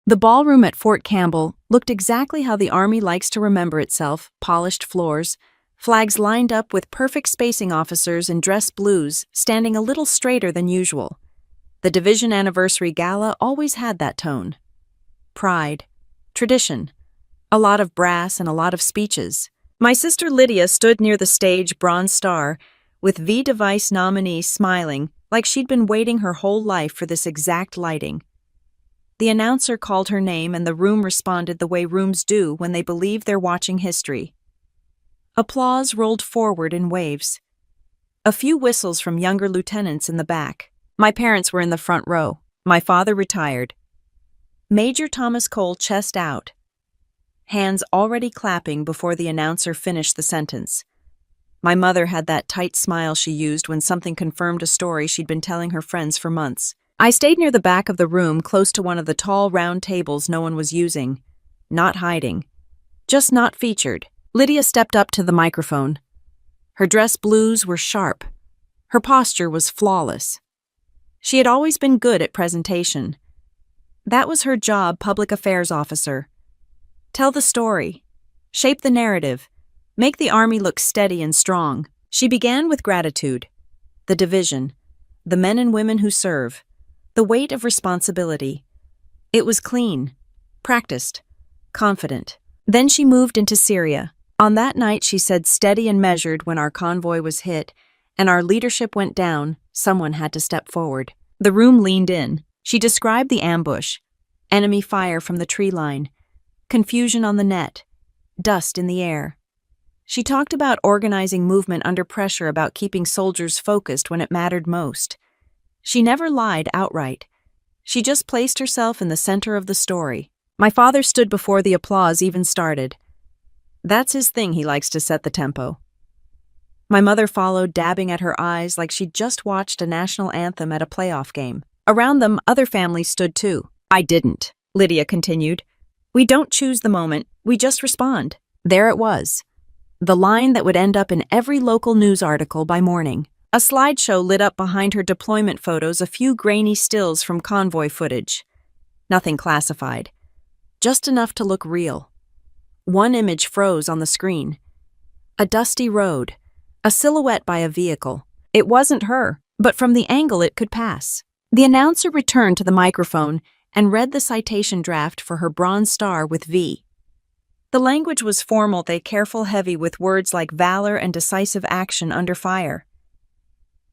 The ballroom at Fort Campbell looked exactly how the Army likes to remember itself: polished floors, flags lined up with perfect spacing, officers in dress blues standing a little straighter than usual. The division anniversary gala always had that tone. Pride, tradition, a lot of brass and a lot of speeches. My sister Lydia stood near the stage Bronze Star, with V Device nominee smiling like she'd been waiting her whole life for this exact lighting. The announcer called her name and the room responded the way rooms do when they believe they're watching history. Applause rolled forward in waves. A few whistles from younger lieutenants in the back. My parents were in the front row. My father retired. Major Thomas Cole chest out, hands already clapping before the announcer finished the sentence. My mother had that tight smile she used when something confirmed a story she'd been telling her friends for months. I stayed near the back of the room, close to one of the tall, round tables no one was using. Not hiding. Just not featured. Lydia stepped up to the microphone. Her dress blues were sharp. Her posture was flawless. She had always been good at presentation. That was her job, public affairs officer. Tell the story. Shape the narrative. Make the Army look steady and strong. She began with gratitude. The division. The men and women who serve. The weight of responsibility. It was clean, practiced, confident. Then she moved into Syria. On that night, she said, steady and measured, when our convoy was hit and our leadership went down, someone had to step forward. The room leaned in. She described the ambush, enemy fire from the tree line, confusion on the net, dust in the air. She talked about organizing movement under pressure, about keeping soldiers focused when it mattered most. She never lied outright. She just placed herself in the center of the story. My father stood before the applause even started. That's his thing, he likes to set the tempo. My mother followed, dabbing at her eyes like she'd just watched a national anthem at a playoff game. Around them, other families stood too. I didn't, Lydia continued. We don't choose the moment, we just respond. There it was. The line that would end up in every local news article by morning. A slideshow lit up behind her deployment photos, a few grainy stills from convoy footage. Nothing classified. Just enough to look real. One image froze on the screen. A dusty road. A silhouette by a vehicle. It wasn't her, but from the angle it could pass. The announcer returned to the microphone and read the citation draft for her Bronze Star with V. The language was formal, careful, heavy, with words like valor and decisive action under fire.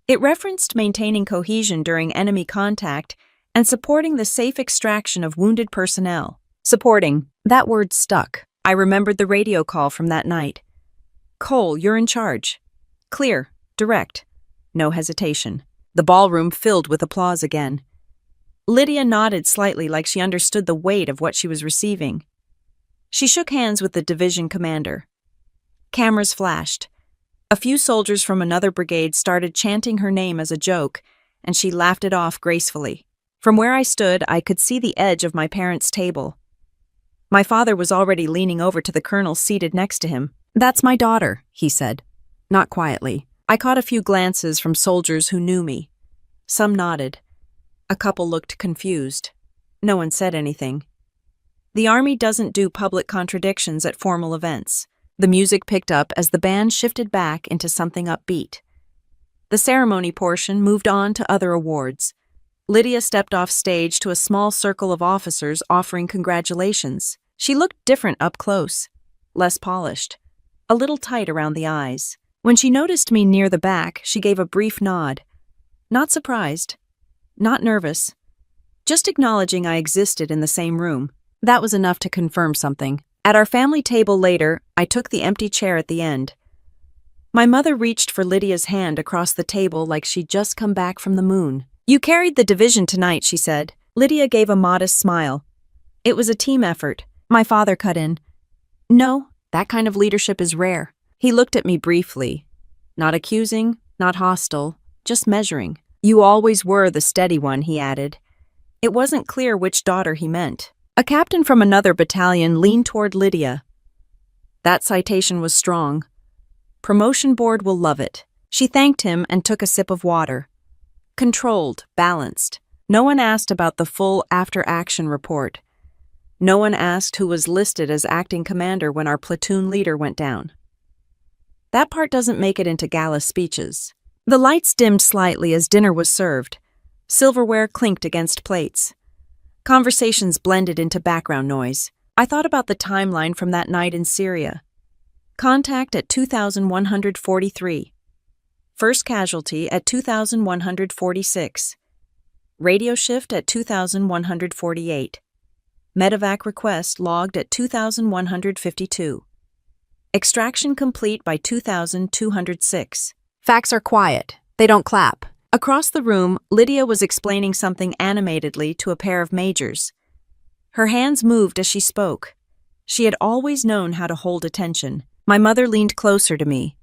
It referenced maintaining cohesion during enemy contact and supporting the safe extraction of wounded personnel. Supporting. That word stuck. I remembered the radio call from that night. Cole, you're in charge. Clear, direct, no hesitation. The ballroom filled with applause again. Lydia nodded slightly, like she understood the weight of what she was receiving. She shook hands with the division commander. Cameras flashed. A few soldiers from another brigade started chanting her name as a joke, and she laughed it off gracefully. From where I stood, I could see the edge of my parents' table. My father was already leaning over to the colonel seated next to him. That's my daughter, he said. Not quietly. I caught a few glances from soldiers who knew me. Some nodded. A couple looked confused. No one said anything. The Army doesn't do public contradictions at formal events. The music picked up as the band shifted back into something upbeat. The ceremony portion moved on to other awards. Lydia stepped off stage to a small circle of officers offering congratulations. She looked different up close, less polished, a little tight around the eyes. When she noticed me near the back, she gave a brief nod. Not surprised, not nervous, just acknowledging I existed in the same room. That was enough to confirm something. At our family table later, I took the empty chair at the end. My mother reached for Lydia's hand across the table like she'd just come back from the moon. You carried the division tonight, she said. Lydia gave a modest smile. It was a team effort. My father cut in. No, that kind of leadership is rare. He looked at me briefly. Not accusing, not hostile, just measuring. You always were the steady one, he added. It wasn't clear which daughter he meant. A captain from another battalion leaned toward Lydia. That citation was strong. Promotion board will love it. She thanked him and took a sip of water. Controlled, balanced. No one asked about the full after-action report. No one asked who was listed as acting commander when our platoon leader went down. That part doesn't make it into Gala speeches. The lights dimmed slightly as dinner was served. Silverware clinked against plates. Conversations blended into background noise. I thought about the timeline from that night in Syria. Contact at 2,143. First casualty at 2,146. Radio shift at 2,148. Medevac request logged at 2,152. Extraction complete by 2,206. Facts are quiet. They don't clap. Across the room, Lydia was explaining something animatedly to a pair of majors. Her hands moved as she spoke. She had always known how to hold attention. My mother leaned closer to me.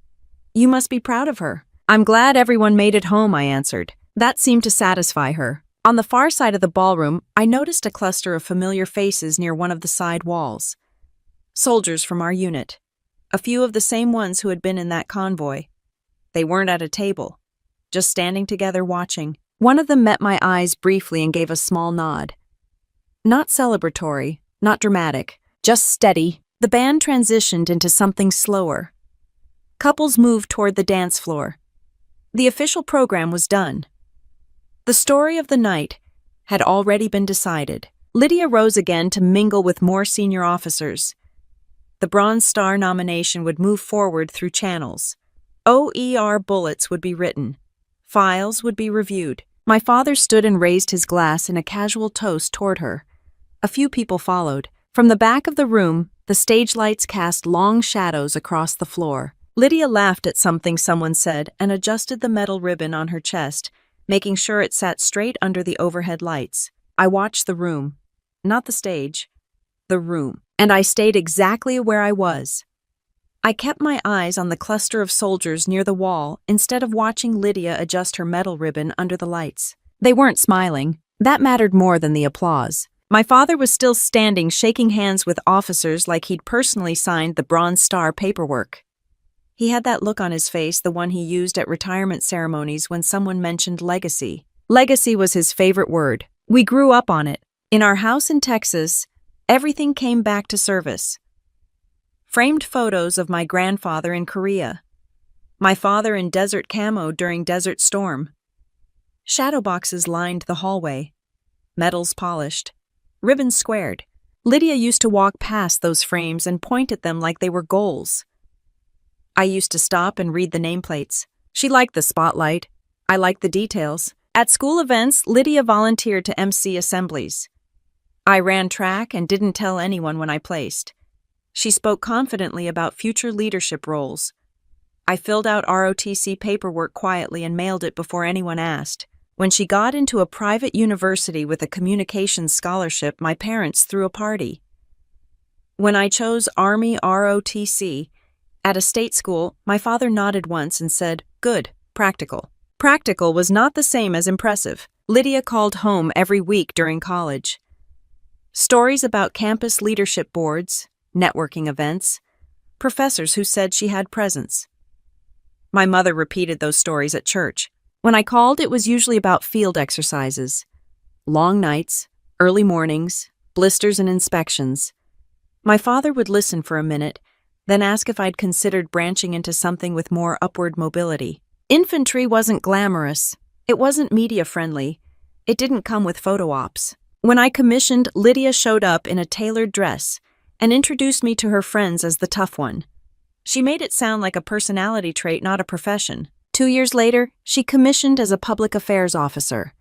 "You must be proud of her." "I'm glad everyone made it home," I answered. That seemed to satisfy her. On the far side of the ballroom, I noticed a cluster of familiar faces near one of the side walls. Soldiers from our unit. A few of the same ones who had been in that convoy. They weren't at a table, just standing together watching. One of them met my eyes briefly and gave a small nod. Not celebratory, not dramatic, just steady. The band transitioned into something slower. Couples moved toward the dance floor. The official program was done. The story of the night had already been decided. Lydia rose again to mingle with more senior officers. The Bronze Star nomination would move forward through channels. OER bullets would be written. Files would be reviewed. My father stood and raised his glass in a casual toast toward her. A few people followed. From the back of the room, the stage lights cast long shadows across the floor. Lydia laughed at something someone said and adjusted the metal ribbon on her chest, making sure it sat straight under the overhead lights. I watched the room. Not the stage. The room. And I stayed exactly where I was. I kept my eyes on the cluster of soldiers near the wall instead of watching Lydia adjust her metal ribbon under the lights. They weren't smiling. That mattered more than the applause. My father was still standing, shaking hands with officers like he'd personally signed the Bronze Star paperwork. He had that look on his face, the one he used at retirement ceremonies when someone mentioned legacy. Legacy was his favorite word. We grew up on it. In our house in Texas, everything came back to service. Framed photos of my grandfather in Korea. My father in desert camo during Desert Storm. Shadow boxes lined the hallway. Metals polished. Ribbons squared. Lydia used to walk past those frames and point at them like they were goals. I used to stop and read the nameplates. She liked the spotlight. I liked the details. At school events, Lydia volunteered to MC assemblies. I ran track and didn't tell anyone when I placed. She spoke confidently about future leadership roles. I filled out ROTC paperwork quietly and mailed it before anyone asked. When she got into a private university with a communications scholarship, my parents threw a party. When I chose Army ROTC at a state school, my father nodded once and said, "Good, practical." Practical was not the same as impressive. Lydia called home every week during college. Stories about campus leadership boards, networking events, professors who said she had presence. My mother repeated those stories at church. When I called, it was usually about field exercises. Long nights, early mornings, blisters and inspections. My father would listen for a minute, then ask if I'd considered branching into something with more upward mobility. Infantry wasn't glamorous. It wasn't media-friendly. It didn't come with photo ops. When I commissioned, Lydia showed up in a tailored dress and introduced me to her friends as the tough one. She made it sound like a personality trait, not a profession. 2 years later, she commissioned as a public affairs officer.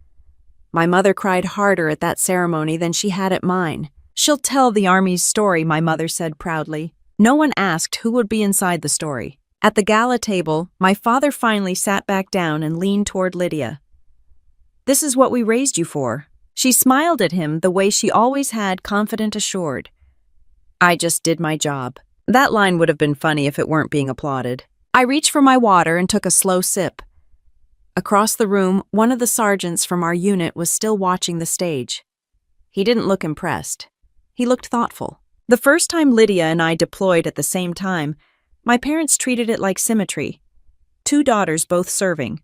My mother cried harder at that ceremony than she had at mine. "She'll tell the Army's story," my mother said proudly. No one asked who would be inside the story. At the gala table, my father finally sat back down and leaned toward Lydia. "This is what we raised you for." She smiled at him the way she always had, confident, assured. "I just did my job." That line would have been funny if it weren't being applauded. I reached for my water and took a slow sip. Across the room, one of the sergeants from our unit was still watching the stage. He didn't look impressed. He looked thoughtful. The first time Lydia and I deployed at the same time, my parents treated it like symmetry. 2 daughters both serving.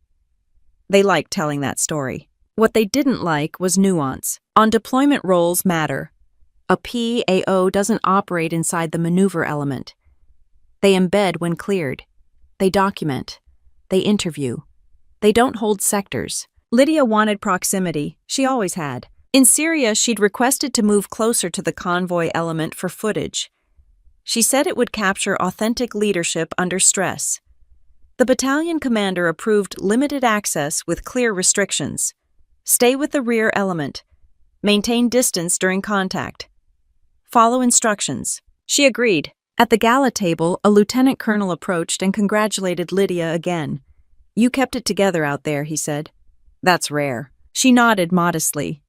They liked telling that story. What they didn't like was nuance. On deployment, roles matter. A PAO doesn't operate inside the maneuver element. They embed when cleared. They document. They interview. They don't hold sectors. Lydia wanted proximity. She always had. In Syria, she'd requested to move closer to the convoy element for footage. She said it would capture authentic leadership under stress. The battalion commander approved limited access with clear restrictions. Stay with the rear element. Maintain distance during contact. Follow instructions. She agreed. At the gala table, a lieutenant colonel approached and congratulated Lydia again. "You kept it together out there," he said. "That's rare." She nodded modestly.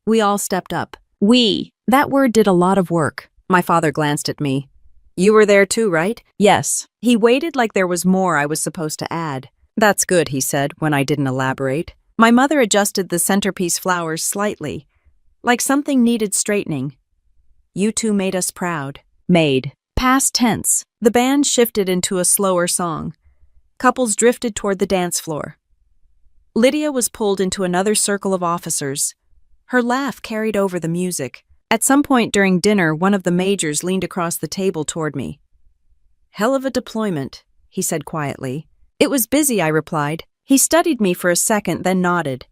We all stepped up. We. That word did a lot of work. My father glanced at me. "You were there too, right?" "Yes." He waited like there was more I was supposed to add. "That's good," he said when I didn't elaborate. My mother adjusted the centerpiece flowers slightly, like something needed straightening. "You two made us proud." Made. Past tense. The band shifted into a slower song. Couples drifted toward the dance floor. Lydia was pulled into another circle of officers. Her laugh carried over the music. At some point during dinner, one of the majors leaned across the table toward me. "Hell of a deployment," he said quietly. "It was busy," I replied. He studied me for a second, then nodded.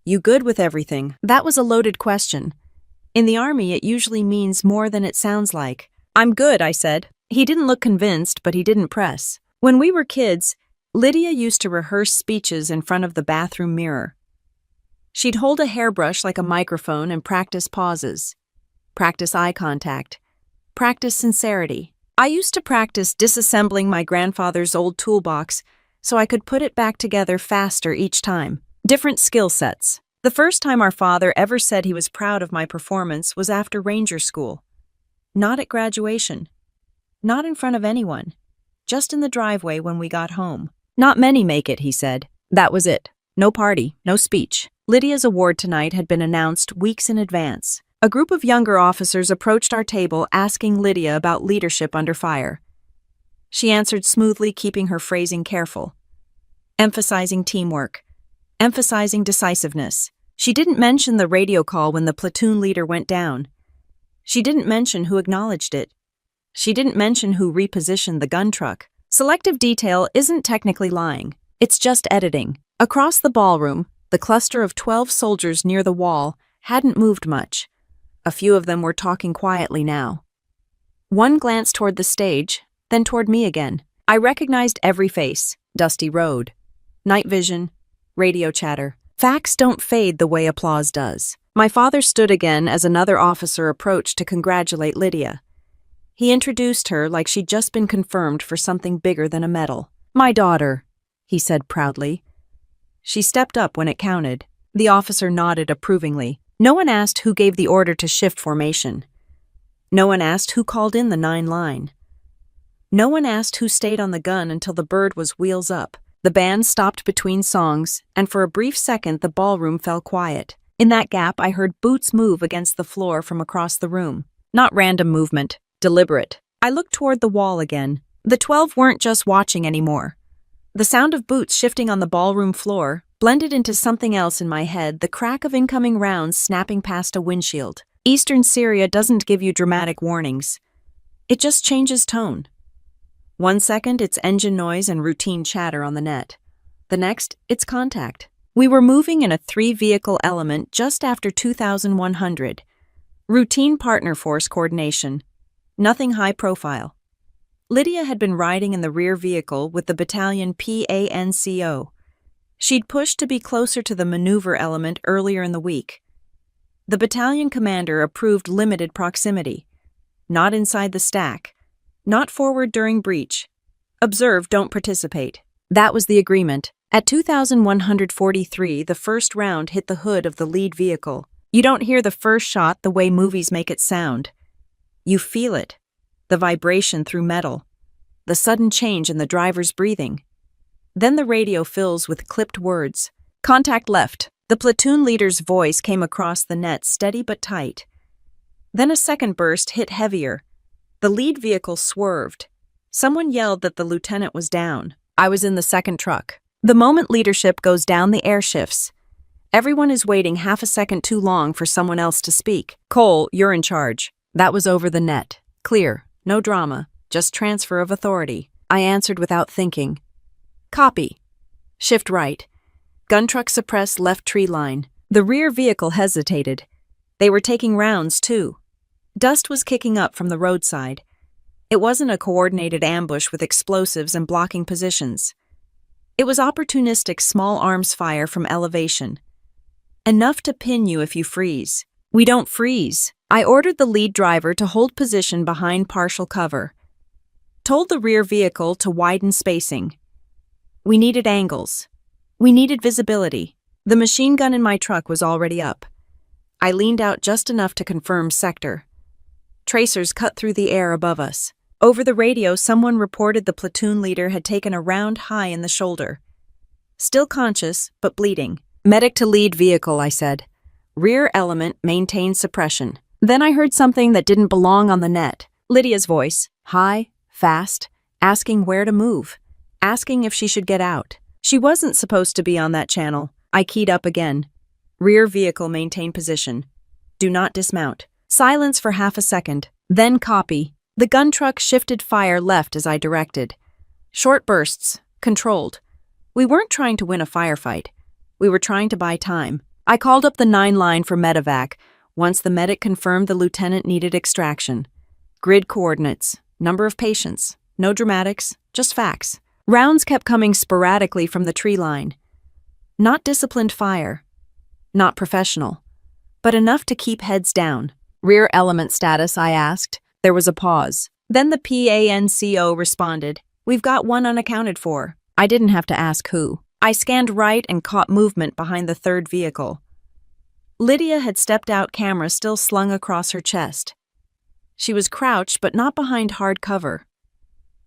"You good with everything?" That was a loaded question. In the Army, it usually means more than it sounds like. "I'm good," I said. He didn't look convinced, but he didn't press. When we were kids, Lydia used to rehearse speeches in front of the bathroom mirror. She'd hold a hairbrush like a microphone and practice pauses. Practice eye contact. Practice sincerity. I used to practice disassembling my grandfather's old toolbox so I could put it back together faster each time. Different skill sets. The first time our father ever said he was proud of my performance was after Ranger School. Not at graduation. Not in front of anyone. Just in the driveway when we got home. "Not many make it," he said. That was it. No party, no speech. Lydia's award tonight had been announced weeks in advance. A group of younger officers approached our table asking Lydia about leadership under fire. She answered smoothly, keeping her phrasing careful. Emphasizing teamwork. Emphasizing decisiveness. She didn't mention the radio call when the platoon leader went down. She didn't mention who acknowledged it. She didn't mention who repositioned the gun truck. Selective detail isn't technically lying. It's just editing. Across the ballroom, the cluster of 12 soldiers near the wall hadn't moved much. A few of them were talking quietly now. One glanced toward the stage, then toward me again. I recognized every face. Dusty road. Night vision. Radio chatter. Facts don't fade the way applause does. My father stood again as another officer approached to congratulate Lydia. He introduced her like she'd just been confirmed for something bigger than a medal. "My daughter," he said proudly. She stepped up when it counted. The officer nodded approvingly. No one asked who gave the order to shift formation. No one asked who called in the 9 line. No one asked who stayed on the gun until the bird was wheels up. The band stopped between songs, and for a brief second the ballroom fell quiet. In that gap, I heard boots move against the floor from across the room. Not random movement, deliberate. I looked toward the wall again. The 12 weren't just watching anymore. The sound of boots shifting on the ballroom floor blended into something else in my head, the crack of incoming rounds snapping past a windshield. Eastern Syria doesn't give you dramatic warnings. It just changes tone. 1 second, it's engine noise and routine chatter on the net. The next, it's contact. We were moving in a 3-vehicle element just after 2,100. Routine partner force coordination. Nothing high profile. Lydia had been riding in the rear vehicle with the battalion PANCO. She'd pushed to be closer to the maneuver element earlier in the week. The battalion commander approved limited proximity. Not inside the stack. Not forward during breach. Observe, don't participate. That was the agreement. At 2,143, the first round hit the hood of the lead vehicle. You don't hear the first shot the way movies make it sound. You feel it. The vibration through metal. The sudden change in the driver's breathing. Then the radio fills with clipped words. Contact left. The platoon leader's voice came across the net, steady but tight. Then a second burst hit heavier. The lead vehicle swerved. Someone yelled that the lieutenant was down. I was in the second truck. The moment leadership goes down, the air shifts. Everyone is waiting half a second too long for someone else to speak. Cole, you're in charge. That was over the net. Clear. No drama. Just transfer of authority. I answered without thinking. Copy. Shift right. Gun truck suppress left tree line. The rear vehicle hesitated. They were taking rounds, too. Dust was kicking up from the roadside. It wasn't a coordinated ambush with explosives and blocking positions. It was opportunistic small arms fire from elevation. Enough to pin you if you freeze. We don't freeze. I ordered the lead driver to hold position behind partial cover. Told the rear vehicle to widen spacing. We needed angles. We needed visibility. The machine gun in my truck was already up. I leaned out just enough to confirm sector. Tracers cut through the air above us. Over the radio, someone reported the platoon leader had taken a round high in the shoulder. Still conscious, but bleeding. Medic to lead vehicle, I said. Rear element maintain suppression. Then I heard something that didn't belong on the net. Lydia's voice, high, fast, asking where to move, asking if she should get out. She wasn't supposed to be on that channel. I keyed up again. Rear vehicle maintain position. Do not dismount. Silence for half a second. Then copy. The gun truck shifted fire left as I directed. Short bursts, controlled. We weren't trying to win a firefight. We were trying to buy time. I called up the 9 line for medevac once the medic confirmed the lieutenant needed extraction. Grid coordinates, number of patients, no dramatics, just facts. Rounds kept coming sporadically from the tree line. Not disciplined fire. Not professional. But enough to keep heads down. Rear element status, I asked. There was a pause. Then the PANCO responded, We've got one unaccounted for. I didn't have to ask who. I scanned right and caught movement behind the third vehicle. Lydia had stepped out, camera still slung across her chest. She was crouched but not behind hard cover.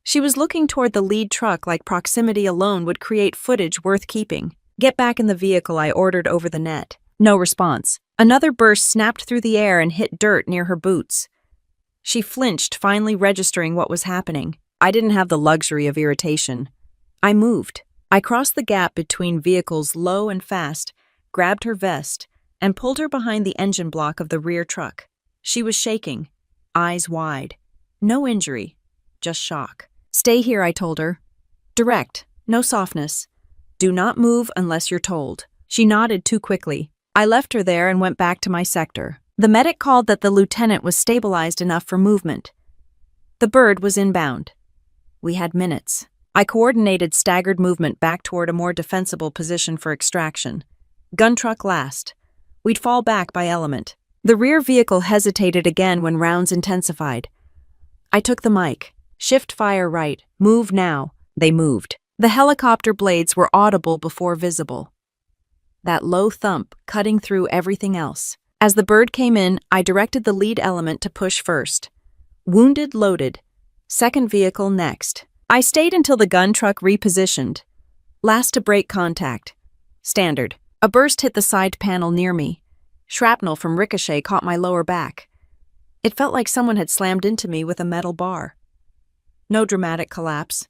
She was looking toward the lead truck like proximity alone would create footage worth keeping. Get back in the vehicle, I ordered over the net. No response. Another burst snapped through the air and hit dirt near her boots. She flinched, finally registering what was happening. I didn't have the luxury of irritation. I moved. I crossed the gap between vehicles low and fast, grabbed her vest, and pulled her behind the engine block of the rear truck. She was shaking, eyes wide. No injury, just shock. Stay here, I told her. Direct, no softness. Do not move unless you're told. She nodded too quickly. I left her there and went back to my sector. The medic called that the lieutenant was stabilized enough for movement. The bird was inbound. We had minutes. I coordinated staggered movement back toward a more defensible position for extraction. Gun truck last. We'd fall back by element. The rear vehicle hesitated again when rounds intensified. I took the mic. Shift fire right. Move now. They moved. The helicopter blades were audible before visible. That low thump cutting through everything else. As the bird came in, I directed the lead element to push first. Wounded, loaded. Second vehicle next. I stayed until the gun truck repositioned. Last to break contact. Standard. A burst hit the side panel near me. Shrapnel from ricochet caught my lower back. It felt like someone had slammed into me with a metal bar. No dramatic collapse.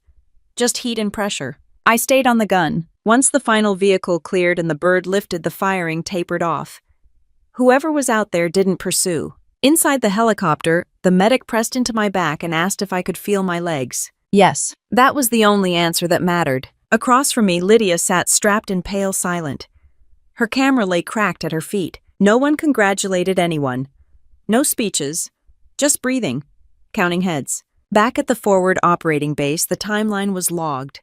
Just heat and pressure. I stayed on the gun. Once the final vehicle cleared and the bird lifted, the firing tapered off. Whoever was out there didn't pursue. Inside the helicopter, the medic pressed into my back and asked if I could feel my legs. Yes, that was the only answer that mattered. Across from me, Lydia sat strapped and pale, silent. Her camera lay cracked at her feet. No one congratulated anyone. No speeches, just breathing, counting heads. Back at the forward operating base, the timeline was logged.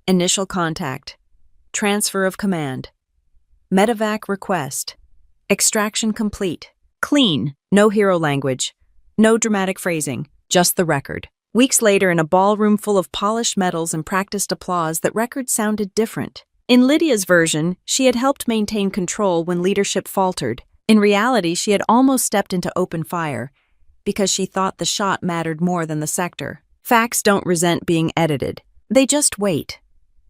Initial contact. Transfer of command. Medevac request. Extraction complete. Clean. No hero language. No dramatic phrasing. Just the record. Weeks later, in a ballroom full of polished medals and practiced applause, that record sounded different. In Lydia's version, she had helped maintain control when leadership faltered. In reality, she had almost stepped into open fire because she thought the shot mattered more than the sector. Facts don't resent being edited. They just wait.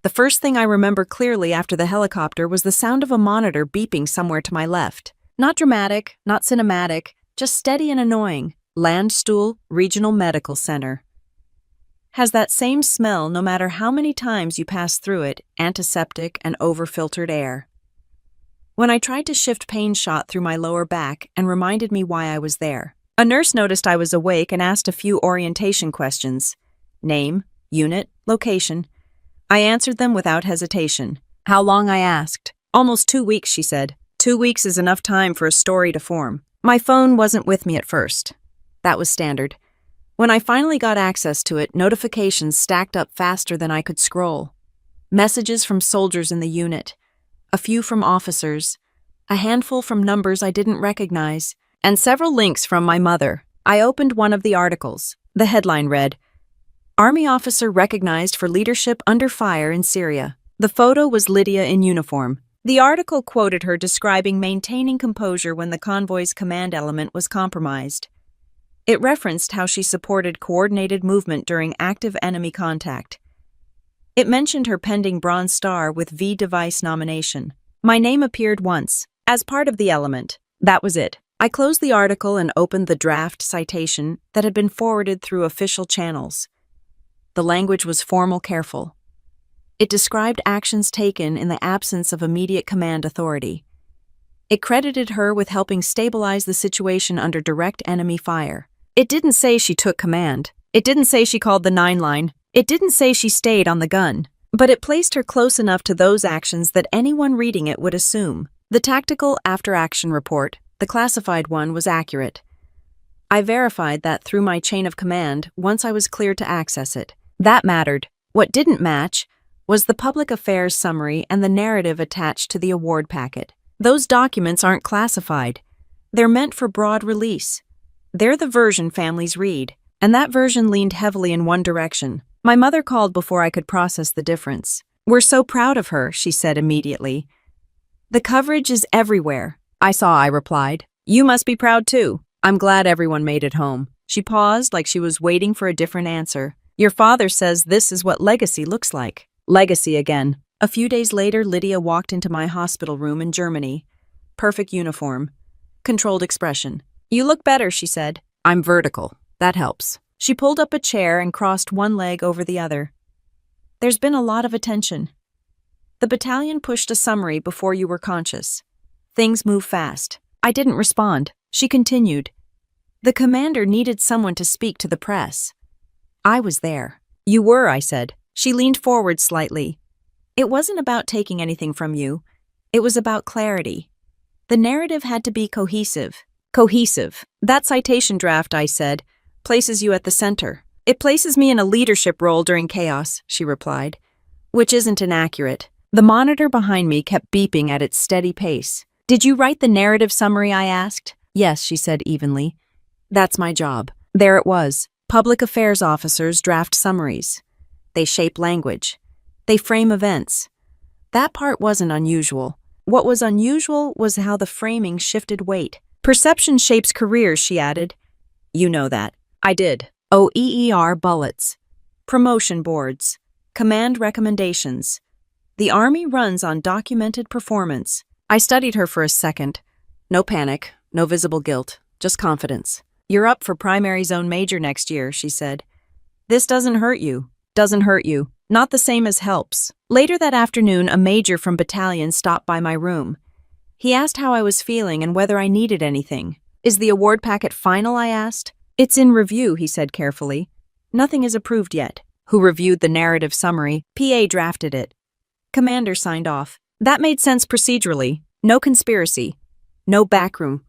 The first thing I remember clearly after the helicopter was the sound of a monitor beeping somewhere to my left. Not dramatic, not cinematic, just steady and annoying. Landstuhl Regional Medical Center. Has that same smell no matter how many times you pass through it, antiseptic and over-filtered air. when I tried to shift pain shot through my lower back and reminded me why I was there. A nurse noticed I was awake and asked a few orientation questions. Name, unit, location. I answered them without hesitation. How long, I asked. Almost 2 weeks, she said. 2 weeks is enough time for a story to form. My phone wasn't with me at first. That was standard. When I finally got access to it, notifications stacked up faster than I could scroll. Messages from soldiers in the unit, a few from officers, a handful from numbers I didn't recognize, and several links from my mother. I opened one of the articles. The headline read, Army officer recognized for leadership under fire in Syria. The photo was Lydia in uniform. The article quoted her describing maintaining composure when the convoy's command element was compromised. It referenced how she supported coordinated movement during active enemy contact. It mentioned her pending Bronze Star with V device nomination. My name appeared once, as part of the element. That was it. I closed the article and opened the draft citation that had been forwarded through official channels. The language was formal, careful. It described actions taken in the absence of immediate command authority. It credited her with helping stabilize the situation under direct enemy fire. It didn't say she took command. It didn't say she called the 9 line. It didn't say she stayed on the gun. But it placed her close enough to those actions that anyone reading it would assume. The tactical after-action report, the classified one, was accurate. I verified that through my chain of command once I was cleared to access it. That mattered. What didn't match was the public affairs summary and the narrative attached to the award packet. Those documents aren't classified. They're meant for broad release. They're the version families read, and that version leaned heavily in one direction. My mother called before I could process the difference. We're so proud of her, she said immediately. The coverage is everywhere. I replied. You must be proud too. I'm glad everyone made it home. She paused like she was waiting for a different answer. Your father says this is what legacy looks like. Legacy again. A few days later, Lydia walked into my hospital room in Germany. Perfect uniform. Controlled expression. You look better, she said. I'm vertical. That helps. She pulled up a chair and crossed one leg over the other. There's been a lot of attention. The battalion pushed a summary before you were conscious. Things move fast. I didn't respond. She continued. The commander needed someone to speak to the press. I was there. You were, I said. She leaned forward slightly. It wasn't about taking anything from you. It was about clarity. The narrative had to be cohesive. Cohesive. That citation draft, I said, places you at the center. It places me in a leadership role during chaos, she replied, which isn't inaccurate. The monitor behind me kept beeping at its steady pace. Did you write the narrative summary, I asked? Yes, she said evenly. That's my job. There it was. Public affairs officers draft summaries. They shape language. They frame events. That part wasn't unusual. What was unusual was how the framing shifted weight. Perception shapes careers, she added. You know that. I did. OEER bullets. Promotion boards. Command recommendations. The Army runs on documented performance. I studied her for a second. No panic, no visible guilt, just confidence. You're up for primary zone major next year, she said. This doesn't hurt you. Doesn't hurt you. Not the same as helps. Later that afternoon, a major from battalion stopped by my room. He asked how I was feeling and whether I needed anything. Is the award packet final, I asked. It's in review, he said carefully. Nothing is approved yet. Who reviewed the narrative summary? PA drafted it. Commander signed off. That made sense procedurally. No conspiracy. No backroom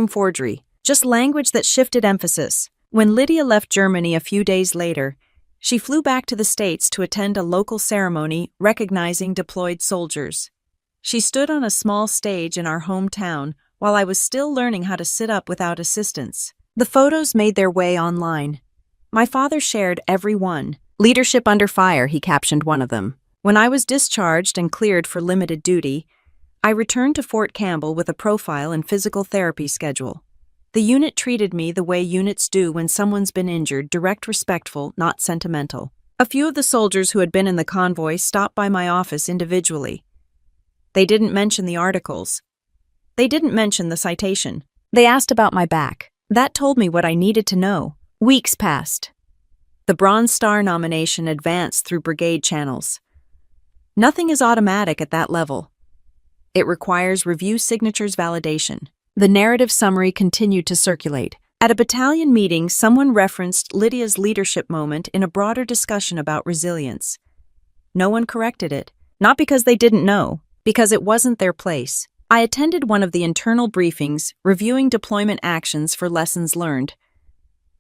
forgery. Just language that shifted emphasis. When Lydia left Germany a few days later, she flew back to the States to attend a local ceremony recognizing deployed soldiers. She stood on a small stage in our hometown while I was still learning how to sit up without assistance. The photos made their way online. My father shared every one. Leadership under fire, he captioned one of them. When I was discharged and cleared for limited duty, I returned to Fort Campbell with a profile and physical therapy schedule. The unit treated me the way units do when someone's been injured, direct, respectful, not sentimental. A few of the soldiers who had been in the convoy stopped by my office individually. They didn't mention the articles. They didn't mention the citation. They asked about my back. That told me what I needed to know. Weeks passed. The Bronze Star nomination advanced through brigade channels. Nothing is automatic at that level. It requires review signatures validation. The narrative summary continued to circulate. At a battalion meeting, someone referenced Lydia's leadership moment in a broader discussion about resilience. No one corrected it, not because they didn't know, because it wasn't their place. I attended one of the internal briefings, reviewing deployment actions for lessons learned.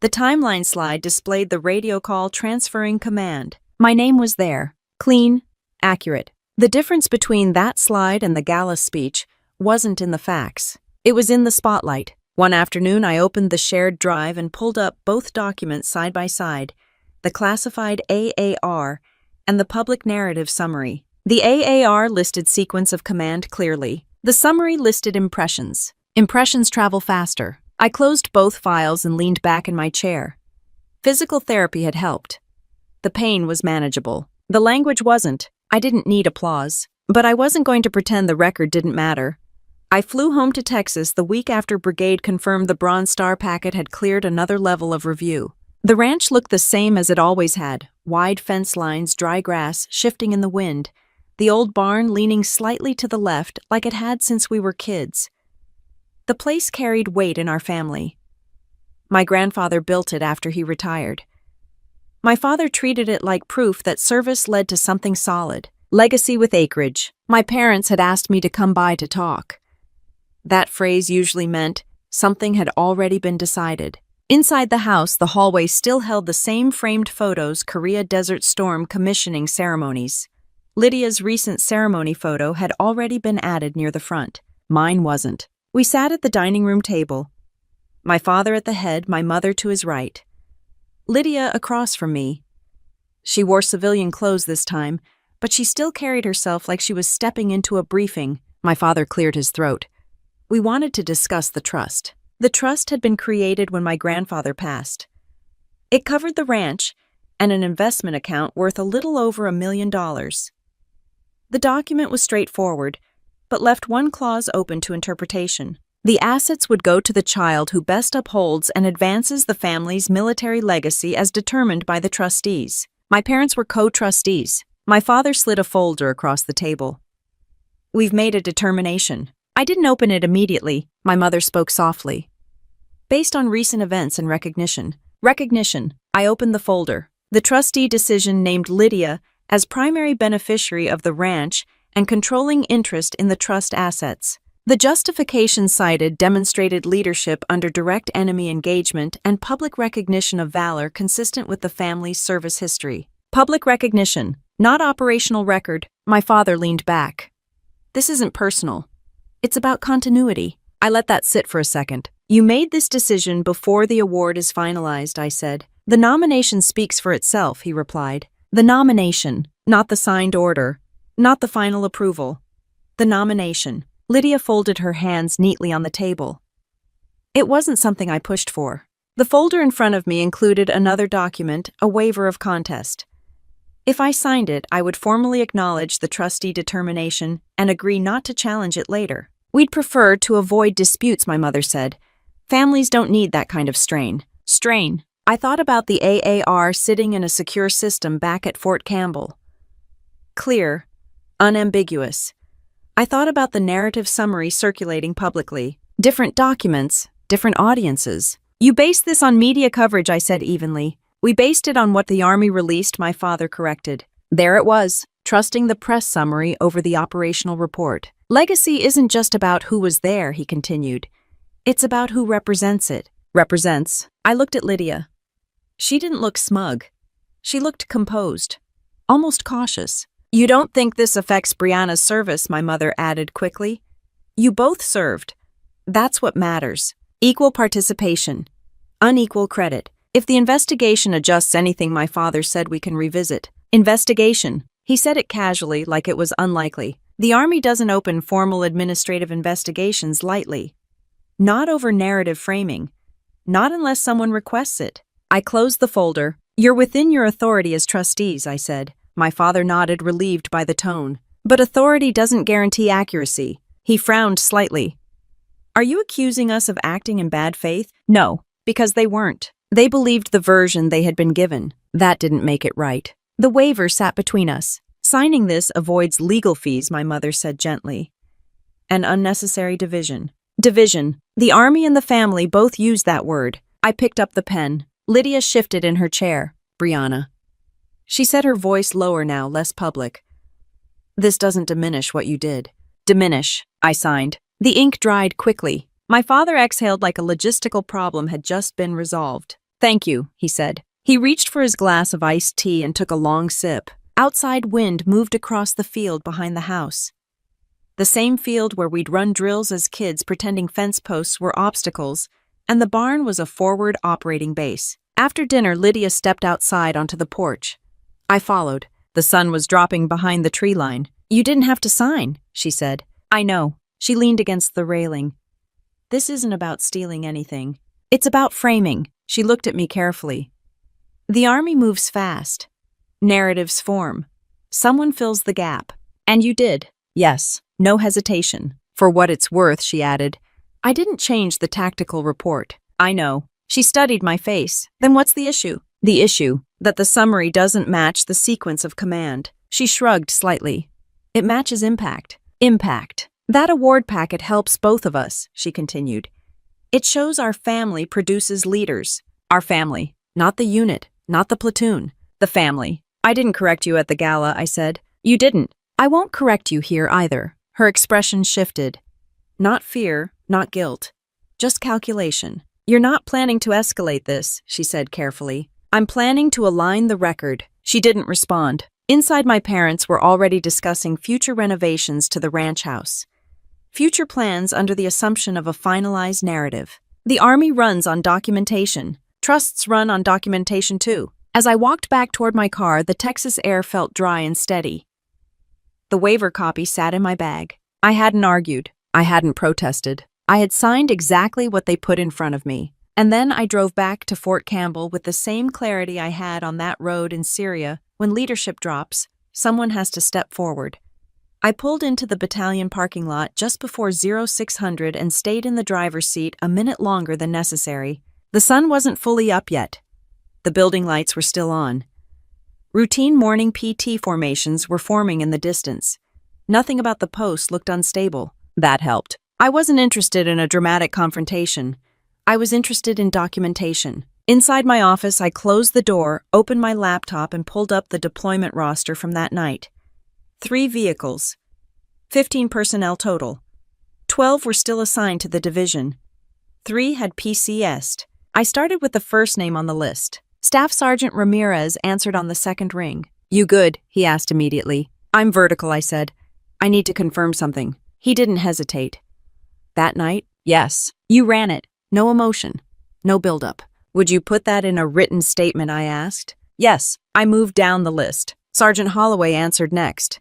The timeline slide displayed the radio call transferring command. My name was there, clean, accurate. The difference between that slide and the Gala speech wasn't in the facts. It was in the spotlight. One afternoon, I opened the shared drive and pulled up both documents side by side, the classified AAR and the public narrative summary. The AAR listed sequence of command clearly. The summary listed impressions. Impressions travel faster. I closed both files and leaned back in my chair. Physical therapy had helped. The pain was manageable. The language wasn't. I didn't need applause. But I wasn't going to pretend the record didn't matter. I flew home to Texas the week after Brigade confirmed the Bronze Star packet had cleared another level of review. The ranch looked the same as it always had, wide fence lines, dry grass, shifting in the wind, the old barn leaning slightly to the left like it had since we were kids. The place carried weight in our family. My grandfather built it after he retired. My father treated it like proof that service led to something solid. Legacy with acreage. My parents had asked me to come by to talk. That phrase usually meant something had already been decided. Inside the house, the hallway still held the same framed photos Korea Desert Storm commissioning ceremonies. Lydia's recent ceremony photo had already been added near the front. Mine wasn't. We sat at the dining room table. My father at the head, my mother to his right. Lydia across from me. She wore civilian clothes this time, but she still carried herself like she was stepping into a briefing. My father cleared his throat. We wanted to discuss the trust. The trust had been created when my grandfather passed. It covered the ranch and an investment account worth a little over $1 million. The document was straightforward, but left one clause open to interpretation. The assets would go to the child who best upholds and advances the family's military legacy as determined by the trustees. My parents were co-trustees. My father slid a folder across the table. We've made a determination. I didn't open it immediately. My mother spoke softly. Based on recent events and recognition. I opened the folder. The trustee decision named Lydia as primary beneficiary of the ranch and controlling interest in the trust assets. The justification cited demonstrated leadership under direct enemy engagement and public recognition of valor consistent with the family's service history. Public recognition, not operational record. My father leaned back. This isn't personal. It's about continuity. I let that sit for a second. You made this decision before the award is finalized, I said. The nomination speaks for itself, he replied. The nomination, not the signed order, not the final approval. The nomination. Lydia folded her hands neatly on the table. It wasn't something I pushed for. The folder in front of me included another document, a waiver of contest. If I signed it, I would formally acknowledge the trustee determination and agree not to challenge it later. We'd prefer to avoid disputes, my mother said. Families don't need that kind of strain. I thought about the AAR sitting in a secure system back at Fort Campbell. Clear, unambiguous. I thought about the narrative summary circulating publicly. Different documents, different audiences. You based this on media coverage, I said evenly. We based it on what the Army released, my father corrected. There it was, trusting the press summary over the operational report. Legacy isn't just about who was there, he continued. It's about who represents it. Represents. I looked at Lydia. She didn't look smug. She looked composed, almost cautious. You don't think this affects Brianna's service, my mother added quickly. You both served. That's what matters. Equal participation. Unequal credit. If the investigation adjusts anything, my father said, we can revisit. Investigation. He said it casually, like it was unlikely. The Army doesn't open formal administrative investigations lightly. Not over narrative framing. Not unless someone requests it. I closed the folder. You're within your authority as trustees, I said. My father nodded, relieved by the tone. But authority doesn't guarantee accuracy. He frowned slightly. Are you accusing us of acting in bad faith? No, because they weren't. They believed the version they had been given. That didn't make it right. The waiver sat between us. Signing this avoids legal fees, my mother said gently. and unnecessary division. Division. The army and the family both use that word. I picked up the pen. Lydia shifted in her chair. Brianna. She said, her voice lower now, less public. This doesn't diminish what you did. Diminish, I signed. The ink dried quickly. My father exhaled like a logistical problem had just been resolved. Thank you, he said. He reached for his glass of iced tea and took a long sip. Outside wind moved across the field behind the house. The same field where we'd run drills as kids pretending fence posts were obstacles, and the barn was a forward operating base. After dinner, Lydia stepped outside onto the porch. I followed. The sun was dropping behind the tree line. You didn't have to sign, she said. I know. She leaned against the railing. This isn't about stealing anything. It's about framing. She looked at me carefully. The army moves fast. Narratives form. Someone fills the gap. And you did. Yes. No hesitation. For what it's worth, she added. I didn't change the tactical report. I know. She studied my face. Then what's the issue? The issue, that the summary doesn't match the sequence of command. She shrugged slightly. It matches impact. Impact. That award packet helps both of us, she continued. It shows our family produces leaders. Our family. Not the unit, not the platoon. The family. I didn't correct you at the gala, I said. You didn't. I won't correct you here either. Her expression shifted. Not fear, not guilt. Just calculation. You're not planning to escalate this, she said carefully. I'm planning to align the record. She didn't respond. Inside, my parents were already discussing future renovations to the ranch house. Future plans under the assumption of a finalized narrative. The army runs on documentation. Trusts run on documentation too. As I walked back toward my car, the Texas air felt dry and steady. The waiver copy sat in my bag. I hadn't argued. I hadn't protested. I had signed exactly what they put in front of me. And then I drove back to Fort Campbell with the same clarity I had on that road in Syria. When leadership drops, someone has to step forward. I pulled into the battalion parking lot just before 0600 and stayed in the driver's seat a minute longer than necessary. The sun wasn't fully up yet. The building lights were still on. Routine morning PT formations were forming in the distance. Nothing about the post looked unstable. That helped. I wasn't interested in a dramatic confrontation. I was interested in documentation. Inside my office, I closed the door, opened my laptop, and pulled up the deployment roster from that night. 3 vehicles. 15 personnel total. 12 were still assigned to the division. 3 had PCS'd. I started with the first name on the list. Staff Sergeant Ramirez answered on the second ring. You good? He asked immediately. I'm vertical, I said. I need to confirm something. He didn't hesitate. That night? Yes. You ran it. No emotion. No buildup. Would you put that in a written statement, I asked. Yes. I moved down the list. Sergeant Holloway answered next.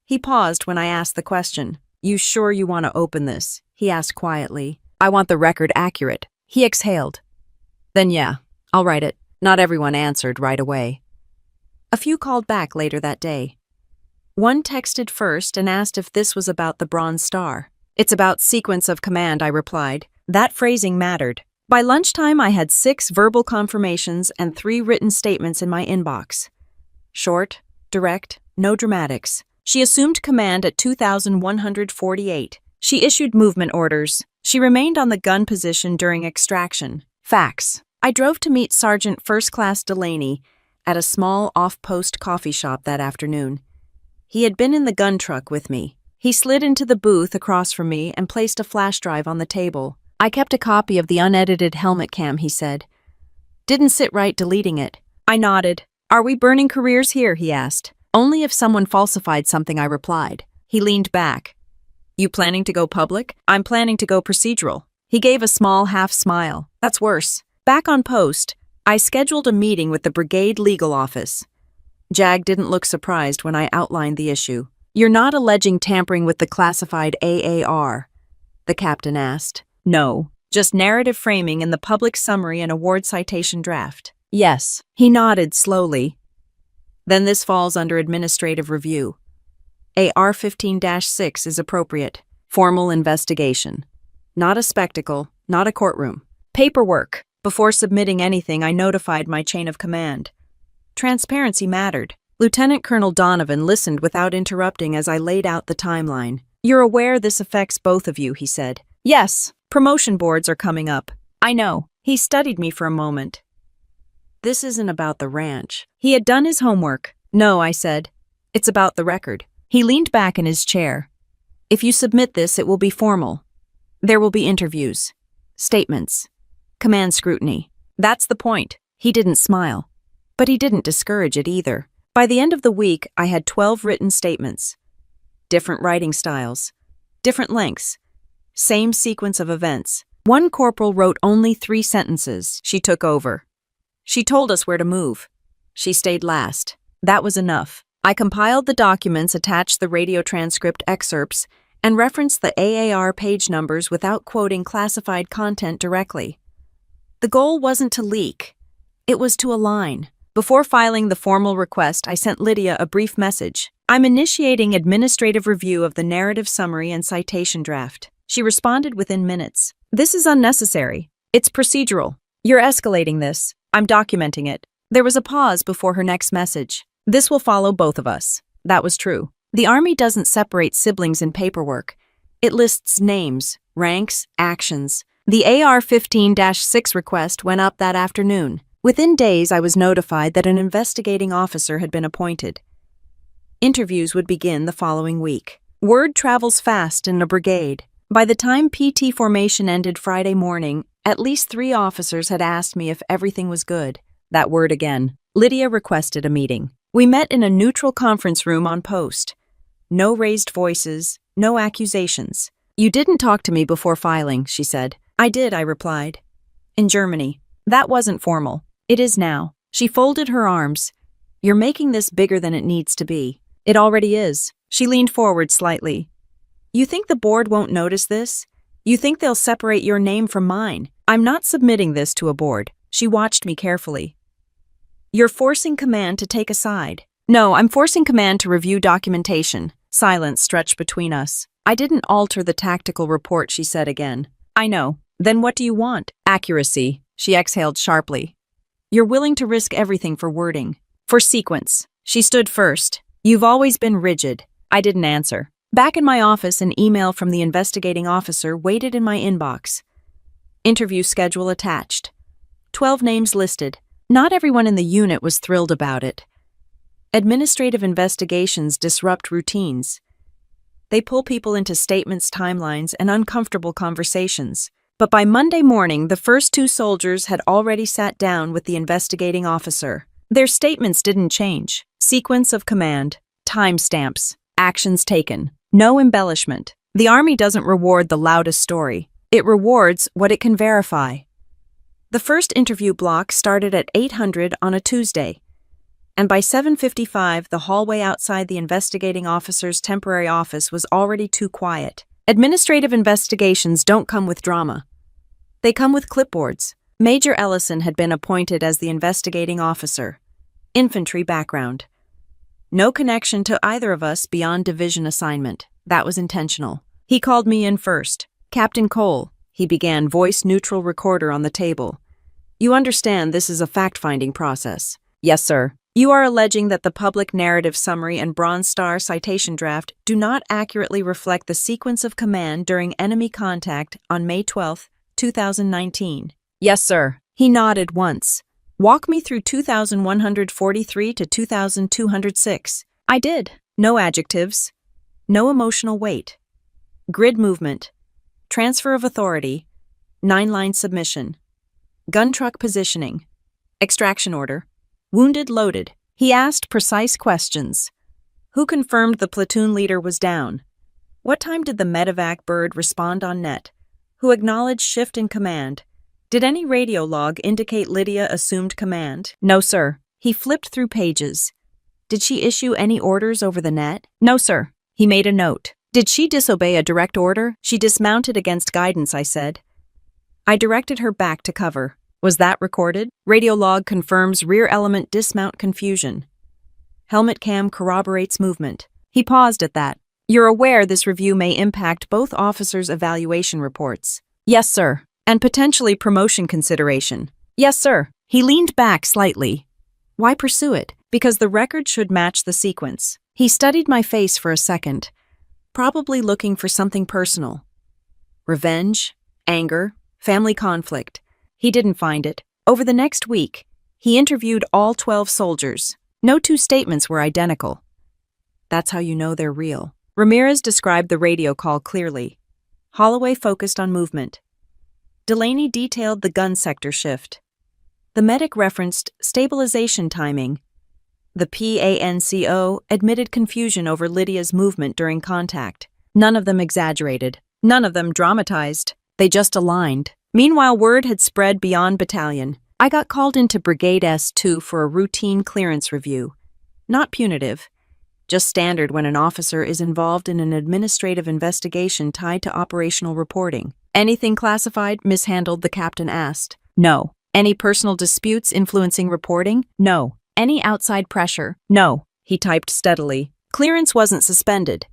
He paused when I asked the question. You sure you want to open this? He asked quietly. I want the record accurate. He exhaled. Then yeah, I'll write it. Not everyone answered right away. A few called back later that day. One texted first and asked if this was about the Bronze Star. It's about sequence of command, I replied. That phrasing mattered. By lunchtime, I had 6 verbal confirmations and 3 written statements in my inbox. Short, direct, no dramatics. She assumed command at 2148. She issued movement orders. She remained on the gun position during extraction. Facts. I drove to meet Sergeant First Class Delaney at a small off-post coffee shop that afternoon. He had been in the gun truck with me. He slid into the booth across from me and placed a flash drive on the table. I kept a copy of the unedited helmet cam, he said. Didn't sit right deleting it. I nodded. Are we burning careers here, he asked. Only if someone falsified something, I replied. He leaned back. You planning to go public? I'm planning to go procedural. He gave a small half smile. That's worse. Back on post, I scheduled a meeting with the brigade legal office. Jag didn't look surprised when I outlined the issue. You're not alleging tampering with the classified AAR? The captain asked. No, just narrative framing in the public summary and award citation draft. Yes. He nodded slowly. Then this falls under administrative review. AR 15-6 is appropriate. Formal investigation. Not a spectacle, not a courtroom. Paperwork. Before submitting anything, I notified my chain of command. Transparency mattered. Lieutenant Colonel Donovan listened without interrupting as I laid out the timeline. You're aware this affects both of you, he said. Yes, promotion boards are coming up. I know. He studied me for a moment. This isn't about the ranch. He had done his homework. No, I said. It's about the record. He leaned back in his chair. If you submit this, it will be formal. There will be interviews, statements, command scrutiny. That's the point. He didn't smile. But he didn't discourage it either. By the end of the week, I had 12 written statements. Different writing styles, different lengths, same sequence of events. One corporal wrote only 3 sentences. She took over. She told us where to move. She stayed last. That was enough. I compiled the documents, attached the radio transcript excerpts, and referenced the AAR page numbers without quoting classified content directly. The goal wasn't to leak. It was to align. Before filing the formal request, I sent Lydia a brief message. I'm initiating administrative review of the narrative summary and citation draft. She responded within minutes. This is unnecessary. It's procedural. You're escalating this. I'm documenting it. There was a pause before her next message. This will follow both of us. That was true. The Army doesn't separate siblings in paperwork. It lists names, ranks, actions. The AR-15-6 request went up that afternoon. Within days, I was notified that an investigating officer had been appointed. Interviews would begin the following week. Word travels fast in a brigade. By the time PT formation ended Friday morning, at least 3 officers had asked me if everything was good. That word again. Lydia requested a meeting. We met in a neutral conference room on post. No raised voices, no accusations. You didn't talk to me before filing, she said. I did, I replied. In Germany. That wasn't formal. It is now. She folded her arms. You're making this bigger than it needs to be. It already is. She leaned forward slightly. You think the board won't notice this? You think they'll separate your name from mine? I'm not submitting this to a board. She watched me carefully. You're forcing command to take a side. No, I'm forcing command to review documentation. Silence stretched between us. I didn't alter the tactical report, she said again. I know. Then what do you want? Accuracy. She exhaled sharply. You're willing to risk everything for wording. For sequence. She stood first. You've always been rigid. I didn't answer. Back in my office, an email from the investigating officer waited in my inbox. Interview schedule attached. 12 names listed. Not everyone in the unit was thrilled about it. Administrative investigations disrupt routines. They pull people into statements, timelines, and uncomfortable conversations. But by Monday morning, the first 2 soldiers had already sat down with the investigating officer. Their statements didn't change. Sequence of command, timestamps, actions taken. No embellishment. The Army doesn't reward the loudest story. It rewards what it can verify. The first interview block started at 800 on a Tuesday, and by 7:55, the hallway outside the investigating officer's temporary office was already too quiet. Administrative investigations don't come with drama. They come with clipboards. Major Ellison had been appointed as the investigating officer. Infantry background. No connection to either of us beyond division assignment. That was intentional. He called me in first. Captain Cole, he began, voice-neutral recorder on the table. You understand this is a fact-finding process. Yes, sir. You are alleging that the public narrative summary and Bronze Star citation draft do not accurately reflect the sequence of command during enemy contact on May 12, 2019. Yes, sir. He nodded once. Walk me through 2143 to 2206. I did. No adjectives. No emotional weight. Grid movement. Transfer of authority. 9-line submission. Gun truck positioning. Extraction order. Wounded loaded. He asked precise questions. Who confirmed the platoon leader was down? What time did the medevac bird respond on net? Who acknowledged shift in command? Did any radio log indicate Lydia assumed command? No, sir. He flipped through pages. Did she issue any orders over the net? No, sir. He made a note. Did she disobey a direct order? She dismounted against guidance, I said. I directed her back to cover. Was that recorded? Radio log confirms rear element dismount confusion. Helmet cam corroborates movement. He paused at that. You're aware this review may impact both officers' evaluation reports. Yes, sir. And potentially promotion consideration. Yes, sir. He leaned back slightly. Why pursue it? Because the record should match the sequence. He studied my face for a second. probably looking for something personal. Revenge, anger, family conflict. He didn't find it. Over the next week, he interviewed all 12 soldiers. No two statements were identical. That's how you know they're real. Ramirez described the radio call clearly. Holloway focused on movement. Delaney detailed the gun sector shift. The medic referenced stabilization timing. The PANCO admitted confusion over Lydia's movement during contact. None of them exaggerated. None of them dramatized. They just aligned. Meanwhile, word had spread beyond battalion. I got called into Brigade S2 for a routine clearance review. Not punitive, just standard when an officer is involved in an administrative investigation tied to operational reporting. Anything classified, mishandled, the captain asked. No. Any personal disputes influencing reporting? No. Any outside pressure? No. He typed steadily. Clearance wasn't suspended,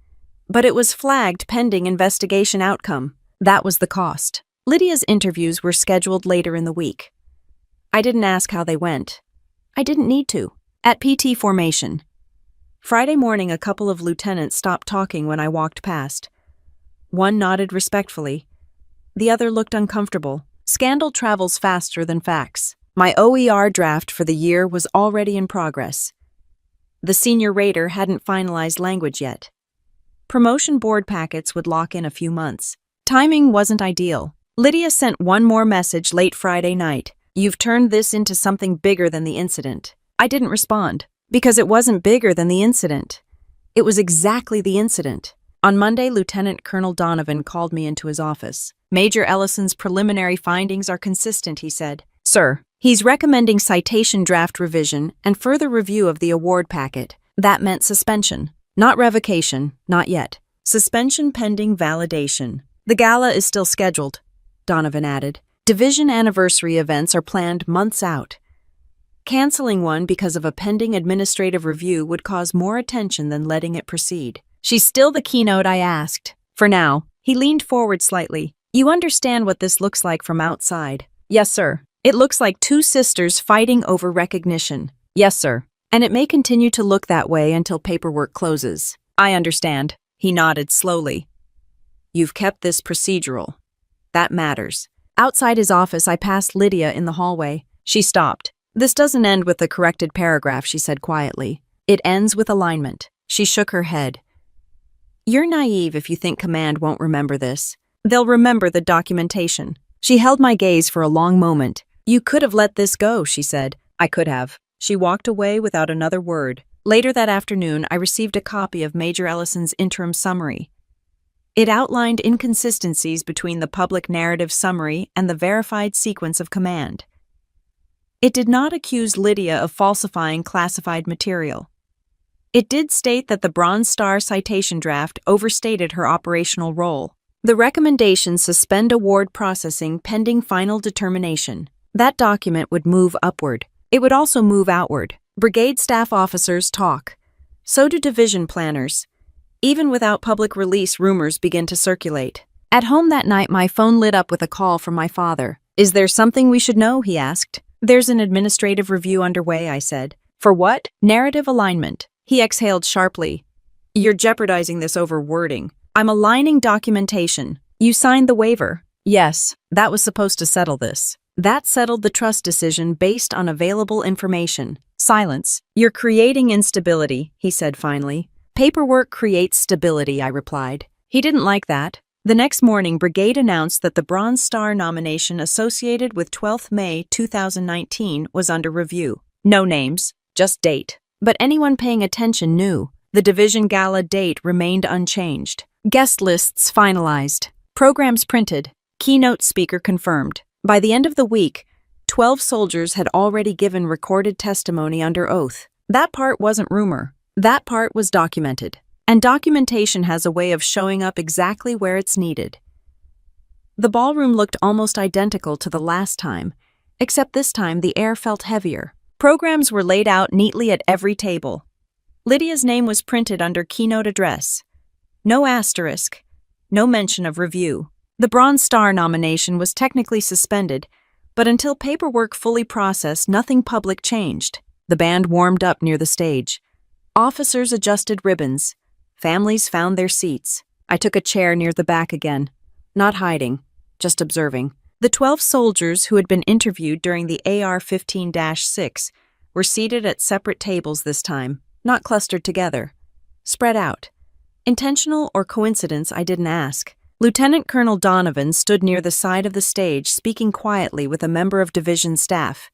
but it was flagged pending investigation outcome. That was the cost. Lydia's interviews were scheduled later in the week. I didn't ask how they went. I didn't need to. At PT formation. Friday morning, a couple of lieutenants stopped talking when I walked past. One nodded respectfully. The other looked uncomfortable. Scandal travels faster than facts. My OER draft for the year was already in progress. The senior rater hadn't finalized language yet. Promotion board packets would lock in a few months. Timing wasn't ideal. Lydia sent one more message late Friday night. You've turned this into something bigger than the incident. I didn't respond, because it wasn't bigger than the incident. It was exactly the incident. On Monday, Lieutenant Colonel Donovan called me into his office. Major Ellison's preliminary findings are consistent, he said. Sir, he's recommending citation draft revision and further review of the award packet. That meant suspension. Not revocation, not yet. Suspension pending validation. The gala is still scheduled, Donovan added. Division anniversary events are planned months out. Canceling one because of a pending administrative review would cause more attention than letting it proceed. She's still the keynote I asked. For now. He leaned forward slightly. You understand what this looks like from outside? Yes, sir. It looks like two sisters fighting over recognition. Yes, sir. And it may continue to look that way until paperwork closes. I understand. He nodded slowly. You've kept this procedural. That matters. Outside his office, I passed Lydia in the hallway. She stopped. This doesn't end with the corrected paragraph, she said quietly. It ends with alignment. She shook her head. You're naive if you think command won't remember this. They'll remember the documentation. She held my gaze for a long moment. You could have let this go, she said. I could have. She walked away without another word. Later that afternoon, I received a copy of Major Ellison's interim summary. It outlined inconsistencies between the public narrative summary and the verified sequence of command. It did not accuse Lydia of falsifying classified material. It did state that the Bronze Star citation draft overstated her operational role. The recommendation suspend award processing pending final determination. That document would move upward. It would also move outward. Brigade staff officers talk. So do division planners. Even without public release, rumors begin to circulate. At home that night, my phone lit up with a call from my father. Is there something we should know? He asked. There's an administrative review underway, I said. For what? Narrative alignment. He exhaled sharply. You're jeopardizing this over wording. I'm aligning documentation. You signed the waiver. Yes, that was supposed to settle this. That settled the trust decision based on available information. Silence. You're creating instability, he said finally. Paperwork creates stability, I replied. He didn't like that. The next morning, Brigade announced that the Bronze Star nomination associated with 12th May 2019 was under review. No names, just date. But anyone paying attention knew. The division gala date remained unchanged. Guest lists finalized. Programs printed. Keynote speaker confirmed. By the end of the week, 12 soldiers had already given recorded testimony under oath. That part wasn't rumor. That part was documented. And documentation has a way of showing up exactly where it's needed. The ballroom looked almost identical to the last time, except this time the air felt heavier. Programs were laid out neatly at every table. Lydia's name was printed under keynote address. No asterisk, no mention of review. The Bronze Star nomination was technically suspended, but until paperwork fully processed, nothing public changed. The band warmed up near the stage. Officers adjusted ribbons. Families found their seats. I took a chair near the back again. Not hiding, just observing. The 12 soldiers who had been interviewed during the AR-15-6 were seated at separate tables this time, not clustered together. Spread out. Intentional or coincidence, I didn't ask. Lieutenant Colonel Donovan stood near the side of the stage, speaking quietly with a member of division staff.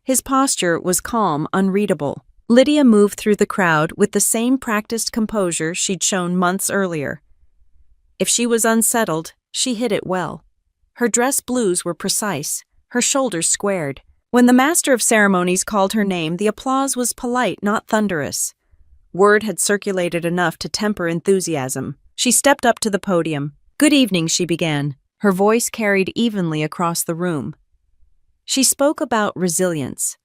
His posture was calm, unreadable. Lydia moved through the crowd with the same practiced composure she'd shown months earlier. If she was unsettled, she hid it well. Her dress blues were precise, her shoulders squared. When the master of ceremonies called her name, the applause was polite, not thunderous. Word had circulated enough to temper enthusiasm. She stepped up to the podium. "Good evening," she began. Her voice carried evenly across the room. She spoke about resilience,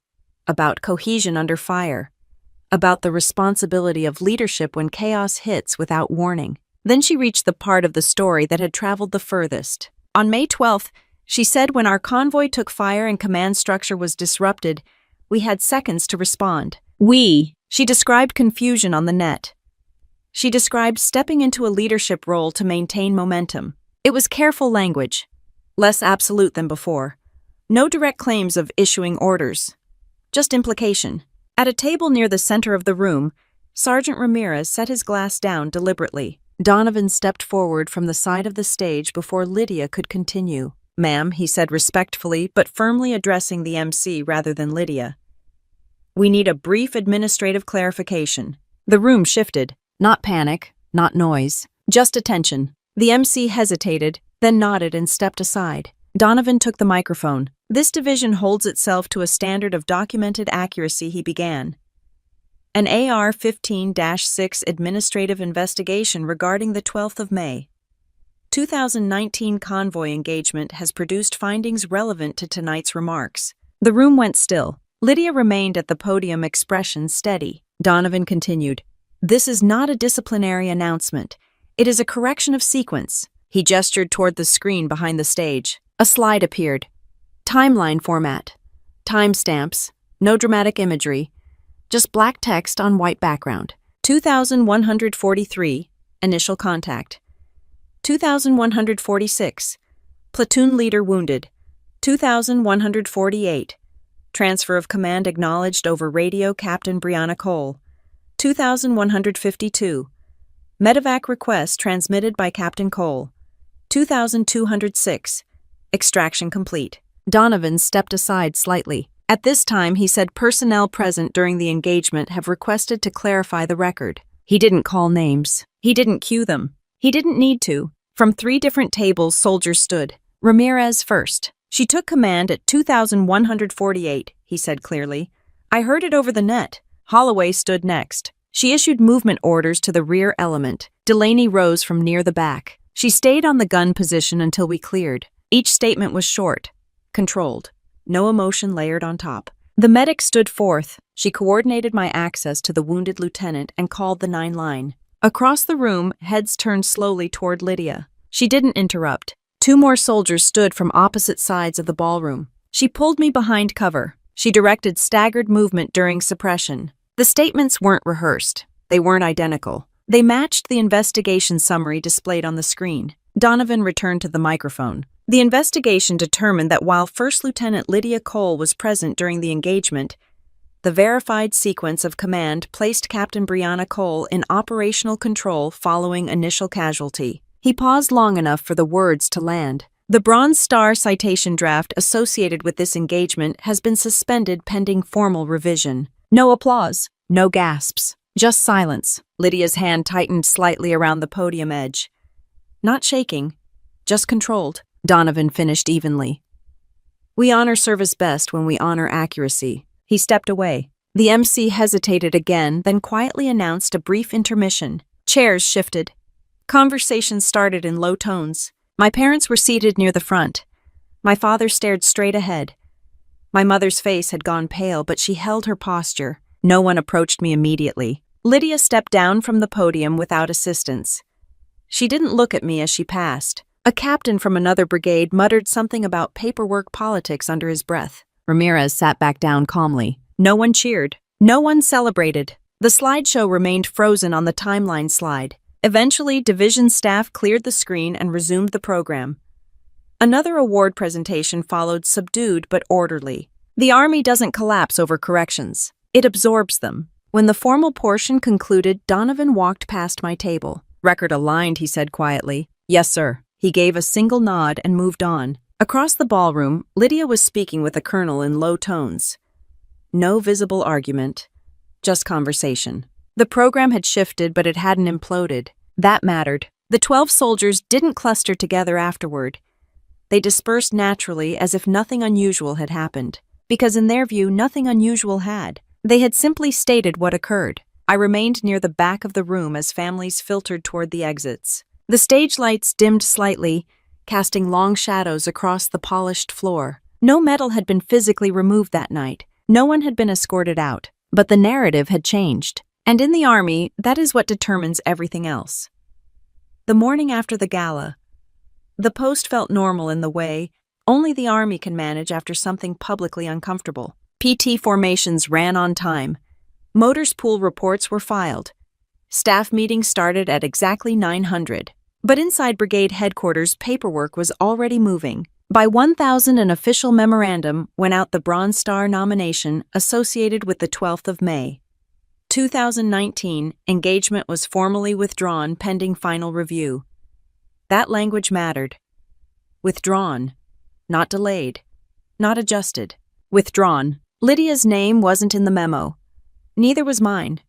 about cohesion under fire, about the responsibility of leadership when chaos hits without warning. Then she reached the part of the story that had traveled the furthest. On May 12th, she said when our convoy took fire and command structure was disrupted, we had seconds to respond. She described confusion on the net. She described stepping into a leadership role to maintain momentum. It was careful language, less absolute than before. No direct claims of issuing orders, just implication. At a table near the center of the room, Sergeant Ramirez set his glass down deliberately. Donovan stepped forward from the side of the stage before Lydia could continue. "Ma'am," he said respectfully, but firmly addressing the MC rather than Lydia. "We need a brief administrative clarification." The room shifted. Not panic, not noise, just attention. The MC hesitated, then nodded and stepped aside. Donovan took the microphone. "This division holds itself to a standard of documented accuracy," he began. "An AR-15-6 administrative investigation regarding the 12th of May. 2019 convoy engagement has produced findings relevant to tonight's remarks." The room went still. Lydia remained at the podium, expression steady. Donovan continued. "This is not a disciplinary announcement. It is a correction of sequence." He gestured toward the screen behind the stage. A slide appeared. Timeline format. Timestamps. No dramatic imagery. Just black text on white background. 2143, initial contact. 2146, platoon leader wounded. 2148, transfer of command acknowledged over radio, Captain Brianna Cole. 2152, medevac request transmitted by Captain Cole. 2206, extraction complete. Donovan stepped aside slightly. At this time, he said personnel present during the engagement have requested to clarify the record. He didn't call names. He didn't cue them. He didn't need to. From 3 different tables, soldiers stood. Ramirez first. "She took command at 2148, he said clearly. "I heard it over the net." Holloway stood next. "She issued movement orders to the rear element." Delaney rose from near the back. "She stayed on the gun position until we cleared." Each statement was short, controlled, no emotion layered on top. The medic stood forth. She coordinated my access to the wounded lieutenant and called the 9 line. Across the room, heads turned slowly toward Lydia. She didn't interrupt. 2 more soldiers stood from opposite sides of the ballroom. She pulled me behind cover. She directed staggered movement during suppression. The statements weren't rehearsed. They weren't identical. They matched the investigation summary displayed on the screen. Donovan returned to the microphone. The investigation determined that while First Lieutenant Lydia Cole was present during the engagement, the verified sequence of command placed Captain Brianna Cole in operational control following initial casualty. He paused long enough for the words to land. The Bronze Star citation draft associated with this engagement has been suspended pending formal revision. No applause, no gasps, just silence. Lydia's hand tightened slightly around the podium edge. Not shaking, just controlled. Donovan finished evenly. "We honor service best when we honor accuracy." He stepped away. The MC hesitated again, then quietly announced a brief intermission. Chairs shifted. Conversation started in low tones. My parents were seated near the front. My father stared straight ahead. My mother's face had gone pale, but she held her posture. No one approached me immediately. Lydia stepped down from the podium without assistance. She didn't look at me as she passed. A captain from another brigade muttered something about paperwork politics under his breath. Ramirez sat back down calmly. No one cheered. No one celebrated. The slideshow remained frozen on the timeline slide. Eventually, division staff cleared the screen and resumed the program. Another award presentation followed, subdued but orderly. The Army doesn't collapse over corrections. It absorbs them. When the formal portion concluded, Donovan walked past my table. "Record aligned," he said quietly. "Yes, sir." He gave a single nod and moved on. Across the ballroom, Lydia was speaking with the colonel in low tones. No visible argument, just conversation. The program had shifted, but it hadn't imploded. That mattered. The 12 soldiers didn't cluster together afterward. They dispersed naturally, as if nothing unusual had happened. Because in their view, nothing unusual had. They had simply stated what occurred. I remained near the back of the room as families filtered toward the exits. The stage lights dimmed slightly, casting long shadows across the polished floor. No metal had been physically removed that night. No one had been escorted out. But the narrative had changed. And in the Army, that is what determines everything else. The morning after the gala, the post felt normal in the way only the Army can manage after something publicly uncomfortable. PT formations ran on time. Motors pool reports were filed. Staff meetings started at exactly 900. But inside brigade headquarters, paperwork was already moving. By 1000, an official memorandum went out, the Bronze Star nomination associated with the 12th of May. 2019, engagement was formally withdrawn pending final review. That language mattered. Withdrawn. Not delayed. Not adjusted. Withdrawn. Lydia's name wasn't in the memo. Neither was mine.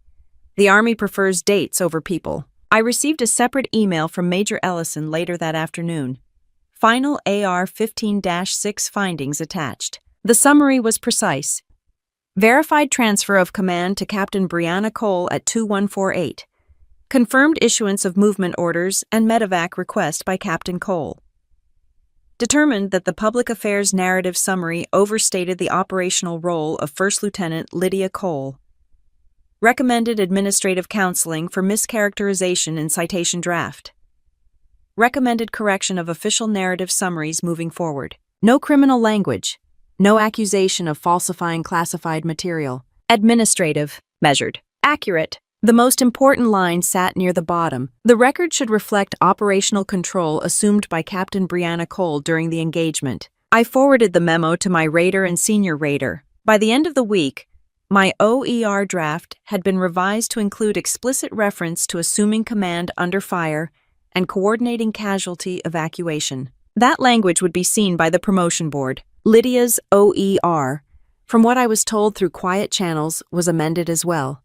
The Army prefers dates over people. I received a separate email from Major Ellison later that afternoon. Final AR-15-6 findings attached. The summary was precise. Verified transfer of command to Captain Brianna Cole at 2148. Confirmed issuance of movement orders and medevac request by Captain Cole. Determined that the public affairs narrative summary overstated the operational role of First Lieutenant Lydia Cole. Recommended administrative counseling for mischaracterization in citation draft. Recommended correction of official narrative summaries moving forward. No criminal language. No accusation of falsifying classified material. Administrative. Measured. Accurate. The most important line sat near the bottom. The record should reflect operational control assumed by Captain Brianna Cole during the engagement. I forwarded the memo to my raider and senior raider. By the end of the week, my OER draft had been revised to include explicit reference to assuming command under fire and coordinating casualty evacuation. That language would be seen by the promotion board. Lydia's OER, from what I was told through quiet channels, was amended as well.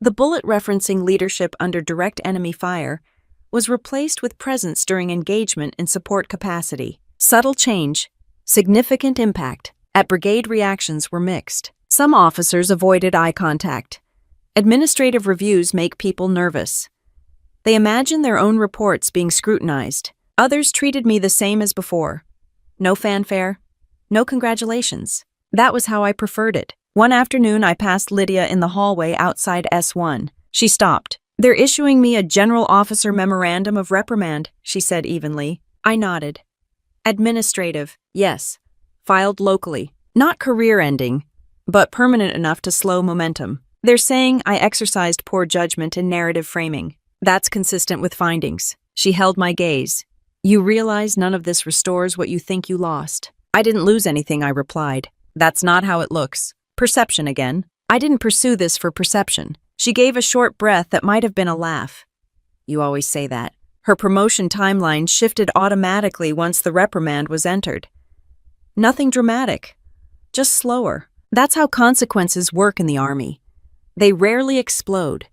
The bullet referencing leadership under direct enemy fire was replaced with presence during engagement in support capacity. Subtle change, significant impact. At brigade, reactions were mixed. Some officers avoided eye contact. Administrative reviews make people nervous. They imagine their own reports being scrutinized. Others treated me the same as before. No fanfare, no congratulations. That was how I preferred it. One afternoon, I passed Lydia in the hallway outside S1. She stopped. "They're issuing me a general officer memorandum of reprimand," she said evenly. I nodded. Administrative, yes. Filed locally. Not career-ending, but permanent enough to slow momentum. They're saying I exercised poor judgment in narrative framing. That's consistent with findings. She held my gaze. "You realize none of this restores what you think you lost." "I didn't lose anything," I replied. "That's not how it looks." Perception again. "I didn't pursue this for perception." She gave a short breath that might have been a laugh. "You always say that." Her promotion timeline shifted automatically once the reprimand was entered. Nothing dramatic, just slower. That's how consequences work in the Army. They rarely explode.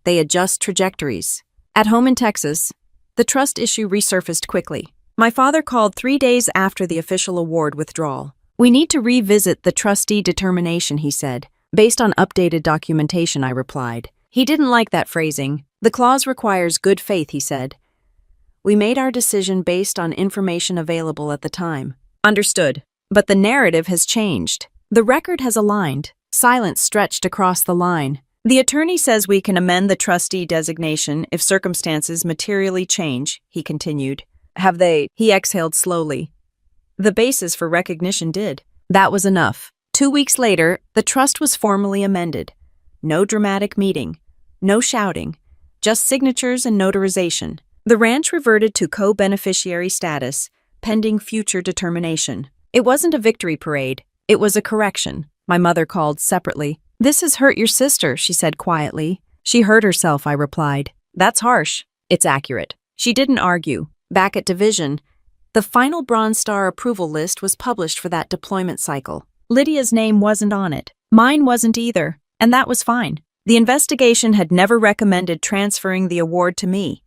They adjust trajectories. At home in Texas, the trust issue resurfaced quickly. My father called 3 days after the official award withdrawal. "We need to revisit the trustee determination," he said. "Based on updated documentation," I replied. He didn't like that phrasing. "The clause requires good faith," he said. "We made our decision based on information available at the time." Understood. But the narrative has changed. The record has aligned. Silence stretched across the line. "The attorney says we can amend the trustee designation if circumstances materially change," he continued. "Have they?" He exhaled slowly. "The basis for recognition did." That was enough. 2 weeks later, the trust was formally amended. No dramatic meeting. No shouting. just signatures and notarization. The ranch reverted to co-beneficiary status, pending future determination. It wasn't a victory parade. It was a correction. My mother called separately. "This has hurt your sister," she said quietly. "She hurt herself," I replied. "That's harsh." "It's accurate." She didn't argue. Back at division, the final Bronze Star approval list was published for that deployment cycle. Lydia's name wasn't on it. Mine wasn't either, and that was fine. The investigation had never recommended transferring the award to me.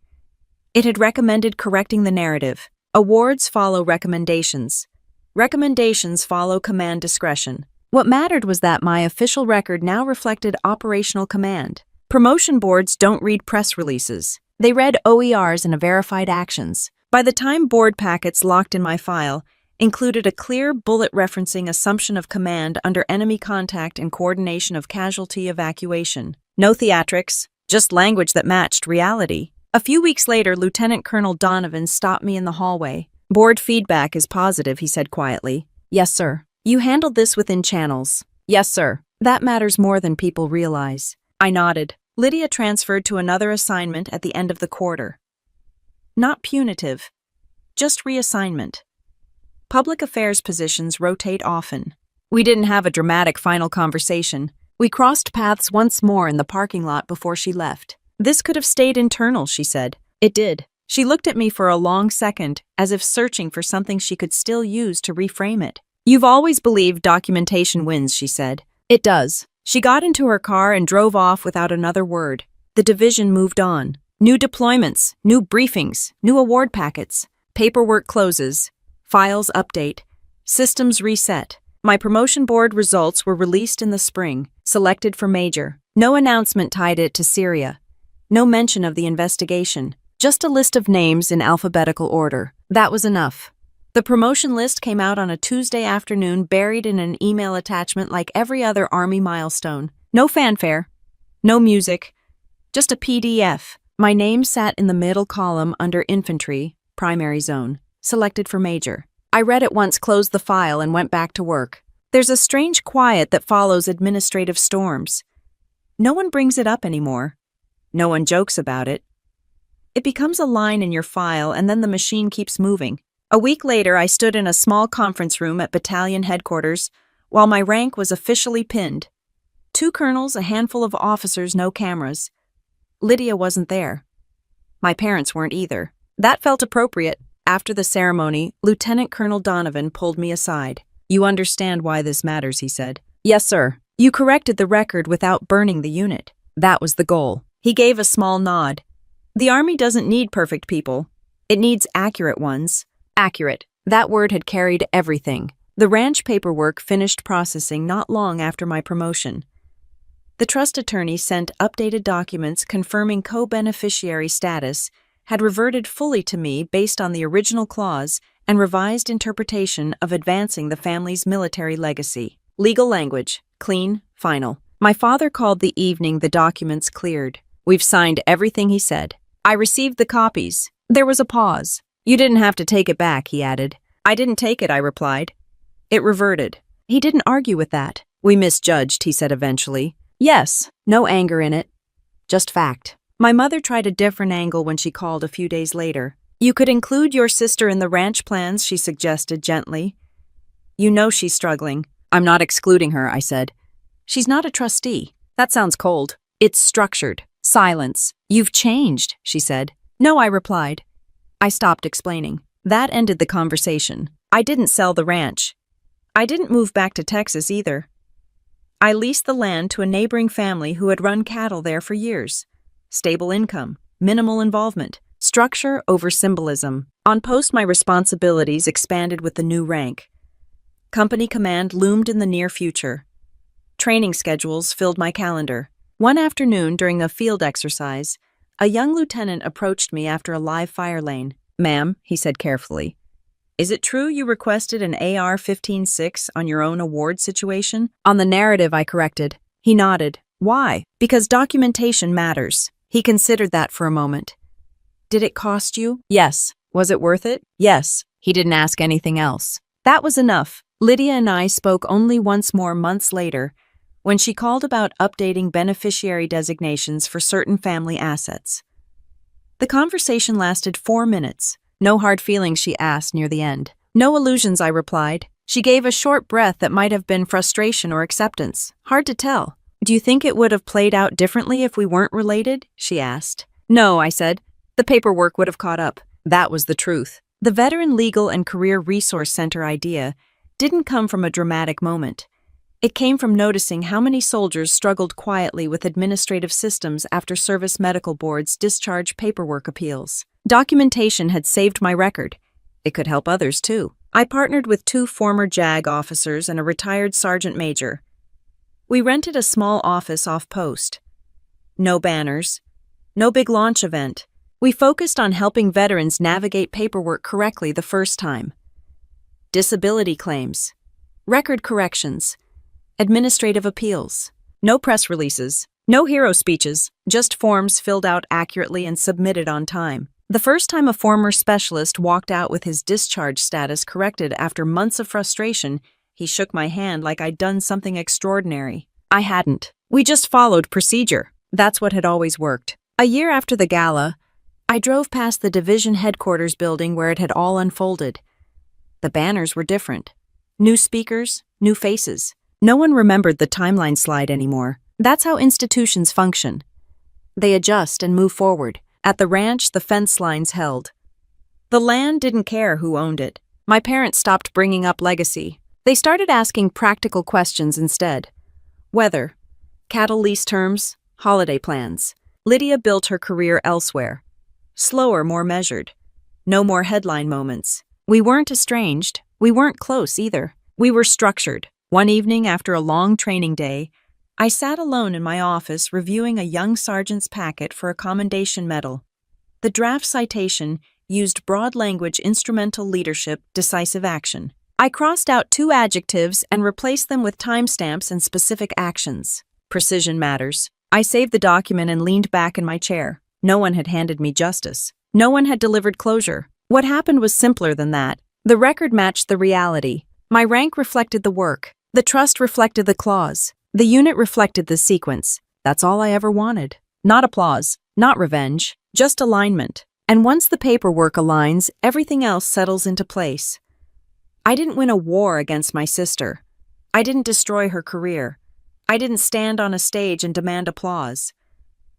It had recommended correcting the narrative. Awards follow recommendations. Recommendations follow command discretion. What mattered was that my official record now reflected operational command. Promotion boards don't read press releases. They read OERs and verified actions. By the time board packets locked in my file included a clear bullet referencing assumption of command under enemy contact and coordination of casualty evacuation. No theatrics, just language that matched reality. A few weeks later, Lieutenant Colonel Donovan stopped me in the hallway. "Board feedback is positive," he said quietly. "Yes, sir." "You handled this within channels." "Yes, sir." "That matters more than people realize." I nodded. Lydia transferred to another assignment at the end of the quarter. Not punitive, just reassignment. Public affairs positions rotate often. We didn't have a dramatic final conversation. We crossed paths once more in the parking lot before she left. "This could have stayed internal," she said. It did. She looked at me for a long second, as if searching for something she could still use to reframe it. "You've always believed documentation wins," she said. "It does." She got into her car and drove off without another word. The division moved on. New deployments, new briefings, new award packets. Paperwork closes. Files update. Systems reset. My promotion board results were released in the spring, selected for major. No announcement tied it to Syria. No mention of the investigation. Just a list of names in alphabetical order. That was enough. The promotion list came out on a Tuesday afternoon, buried in an email attachment like every other Army milestone. No fanfare. No music. Just a PDF. My name sat in the middle column under infantry, primary zone, selected for major. I read it once, closed the file, and went back to work. There's a strange quiet that follows administrative storms. No one brings it up anymore. No one jokes about it. It becomes a line in your file, and then the machine keeps moving. A week later, I stood in a small conference room at battalion headquarters, while my rank was officially pinned. 2 colonels, a handful of officers, no cameras. Lydia wasn't there. My parents weren't either. That felt appropriate. After the ceremony, Lieutenant Colonel Donovan pulled me aside. "You understand why this matters," he said. "Yes, sir. You corrected the record without burning the unit. That was the goal." He gave a small nod. "The Army doesn't need perfect people. It needs accurate ones." Accurate. That word had carried everything. The ranch paperwork finished processing not long after my promotion. The trust attorney sent updated documents confirming co-beneficiary status, had reverted fully to me based on the original clause and revised interpretation of advancing the family's military legacy. Legal language. Clean. Final. My father called the evening the documents cleared. "We've signed everything," he said. "I received the copies." There was a pause. "You didn't have to take it back," he added. "I didn't take it," I replied. "It reverted." He didn't argue with that. "We misjudged," he said eventually. "Yes, no anger in it. Just fact." My mother tried a different angle when she called a few days later. "You could include your sister in the ranch plans," she suggested gently. "You know she's struggling." "I'm not excluding her," I said. "She's not a trustee." "That sounds cold." "It's structured." Silence. "You've changed," she said. "No," I replied. I stopped explaining. That ended the conversation. I didn't sell the ranch. I didn't move back to Texas either. I leased the land to a neighboring family who had run cattle there for years. Stable income, minimal involvement, structure over symbolism. On post, my responsibilities expanded with the new rank. Company command loomed in the near future. Training schedules filled my calendar. One afternoon during a field exercise, a young lieutenant approached me after a live fire lane. "Ma'am," he said carefully, "is it true you requested an AR-15-6 on your own award situation?" "On the narrative," I corrected. He nodded. "Why?" "Because documentation matters." He considered that for a moment. "Did it cost you?" "Yes." "Was it worth it?" "Yes." He didn't ask anything else. That was enough. Lydia and I spoke only once more months later, when she called about updating beneficiary designations for certain family assets. The conversation lasted 4 minutes. No hard feelings, she asked near the end. No illusions, I replied. She gave a short breath that might have been frustration or acceptance. Hard to tell. Do you think it would have played out differently if we weren't related? She asked. No, I said. The paperwork would have caught up. That was the truth. The Veteran Legal and Career Resource Center idea didn't come from a dramatic moment. It came from noticing how many soldiers struggled quietly with administrative systems after service medical boards discharge paperwork appeals. Documentation had saved my record. It could help others, too. I partnered with 2 former JAG officers and a retired sergeant major. We rented a small office off post. No banners. No big launch event. We focused on helping veterans navigate paperwork correctly the first time. Disability claims. Record corrections. Administrative appeals. No press releases. No hero speeches. Just forms filled out accurately and submitted on time. The first time a former specialist walked out with his discharge status corrected after months of frustration, he shook my hand like I'd done something extraordinary. I hadn't. We just followed procedure. That's what had always worked. A year after the gala, I drove past the division headquarters building where it had all unfolded. The banners were different. New speakers, new faces. No one remembered the timeline slide anymore. That's how institutions function. They adjust and move forward. At the ranch, the fence lines held. The land didn't care who owned it. My parents stopped bringing up legacy. They started asking practical questions instead. Weather, cattle lease terms, holiday plans. Lydia built her career elsewhere. Slower, more measured. No more headline moments. We weren't estranged. We weren't close either. We were structured. One evening after a long training day, I sat alone in my office reviewing a young sergeant's packet for a commendation medal. The draft citation used broad language: instrumental leadership, decisive action. I crossed out 2 adjectives and replaced them with timestamps and specific actions. Precision matters. I saved the document and leaned back in my chair. No one had handed me justice. No one had delivered closure. What happened was simpler than that. The record matched the reality. My rank reflected the work. The trust reflected the clause. The unit reflected the sequence. That's all I ever wanted. Not applause, not revenge, just alignment. And once the paperwork aligns, everything else settles into place. I didn't win a war against my sister. I didn't destroy her career. I didn't stand on a stage and demand applause.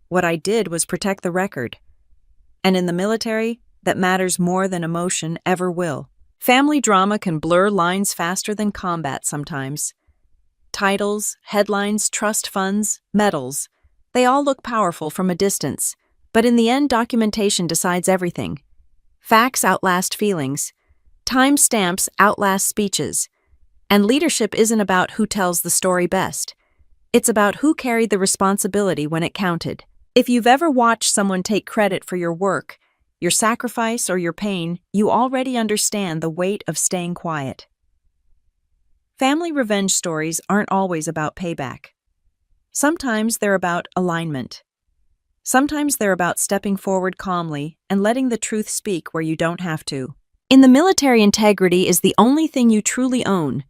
What I did was protect the record. And in the military, that matters more than emotion ever will. Family drama can blur lines faster than combat sometimes. Titles, headlines, trust funds, medals, they all look powerful from a distance, but in the end, documentation decides everything. Facts outlast feelings. Time stamps outlast speeches. And leadership isn't about who tells the story best. It's about who carried the responsibility when it counted. If you've ever watched someone take credit for your work, your sacrifice, or your pain, you already understand the weight of staying quiet. Family revenge stories aren't always about payback. Sometimes they're about alignment. Sometimes they're about stepping forward calmly and letting the truth speak where you don't have to. In the military, integrity is the only thing you truly own.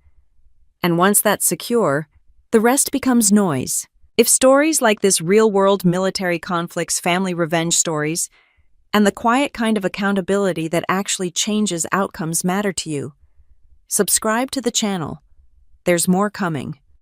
And once that's secure, the rest becomes noise. If stories like this real-world military conflicts, family revenge stories, and the quiet kind of accountability that actually changes outcomes matter to you, subscribe to the channel. There's more coming.